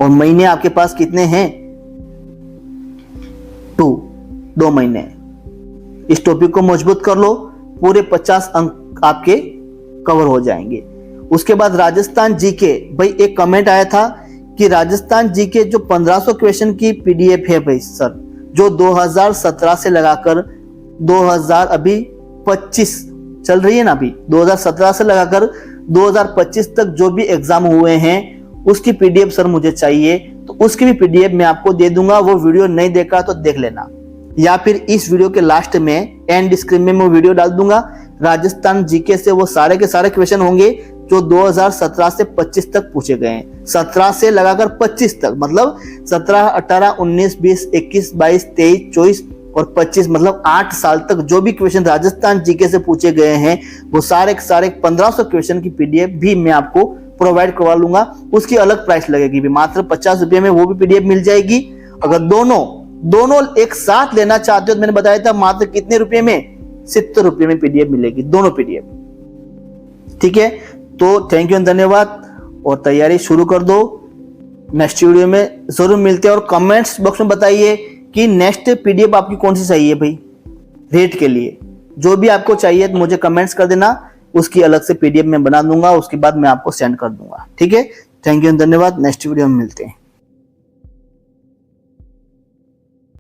और महीने आपके पास कितने हैं? 2 महीने। इस टॉपिक को मजबूत कर लो, पूरे 50 अंक आपके कवर हो जाएंगे। उसके बाद राजस्थान जीके, भाई एक कमेंट आया था कि राजस्थान जीके जो 1500 क्वेश्चन की पीडीएफ है भाई सर, जो 2017 से लगाकर 2025 चल रही है ना, अभी 2017 से लगाकर 2025 तक जो भी एग्जाम हुए हैं उसकी पीडीएफ सर मुझे चाहिए। तो उसकी भी पीडीएफ मैं आपको दे दूंगा, वो वीडियो नहीं देखा तो देख लेना, या फिर इस वीडियो के लास्ट में एंड स्क्रीन में मैं वीडियो डाल दूंगा। राजस्थान जीके से वो सारे के सारे क्वेश्चन होंगे जो 2017 से 25 तक पूछे गए हैं। 17 से लगाकर 25 तक, मतलब 17, 18, 19, 20, 21, 22, 23, 24 और 25, मतलब 8 साल तक जो भी क्वेश्चन राजस्थान जीके से पूछे गए हैं वो सारे के सारे 1500 क्वेश्चन की पीडीएफ भी मैं आपको प्रोवाइड करवा लूंगा। उसकी अलग प्राइस लगेगी भी, मात्र 50 रुपये में वो भी पीडीएफ मिल जाएगी। अगर दोनों एक साथ लेना चाहते हो तो मैंने बताया था मात्र कितने रुपए में? 70 रुपये में पीडीएफ मिलेगी, दोनों पीडीएफ। ठीक है, तो थैंक यू, धन्यवाद, और तैयारी शुरू कर दो। नेक्स्ट वीडियो में जरूर मिलते हैं, और कमेंट्स बॉक्स में बताइए कि नेक्स्ट पीडीएफ आपकी कौन सी चाहिए भाई, रेट के लिए जो भी आपको चाहिए तो मुझे कमेंट्स कर देना, उसकी अलग से पीडीएफ मैं बना दूंगा, उसके बाद मैं आपको सेंड कर दूंगा। ठीक है, थैंक यू, धन्यवाद, नेक्स्ट वीडियो में मिलते हैं।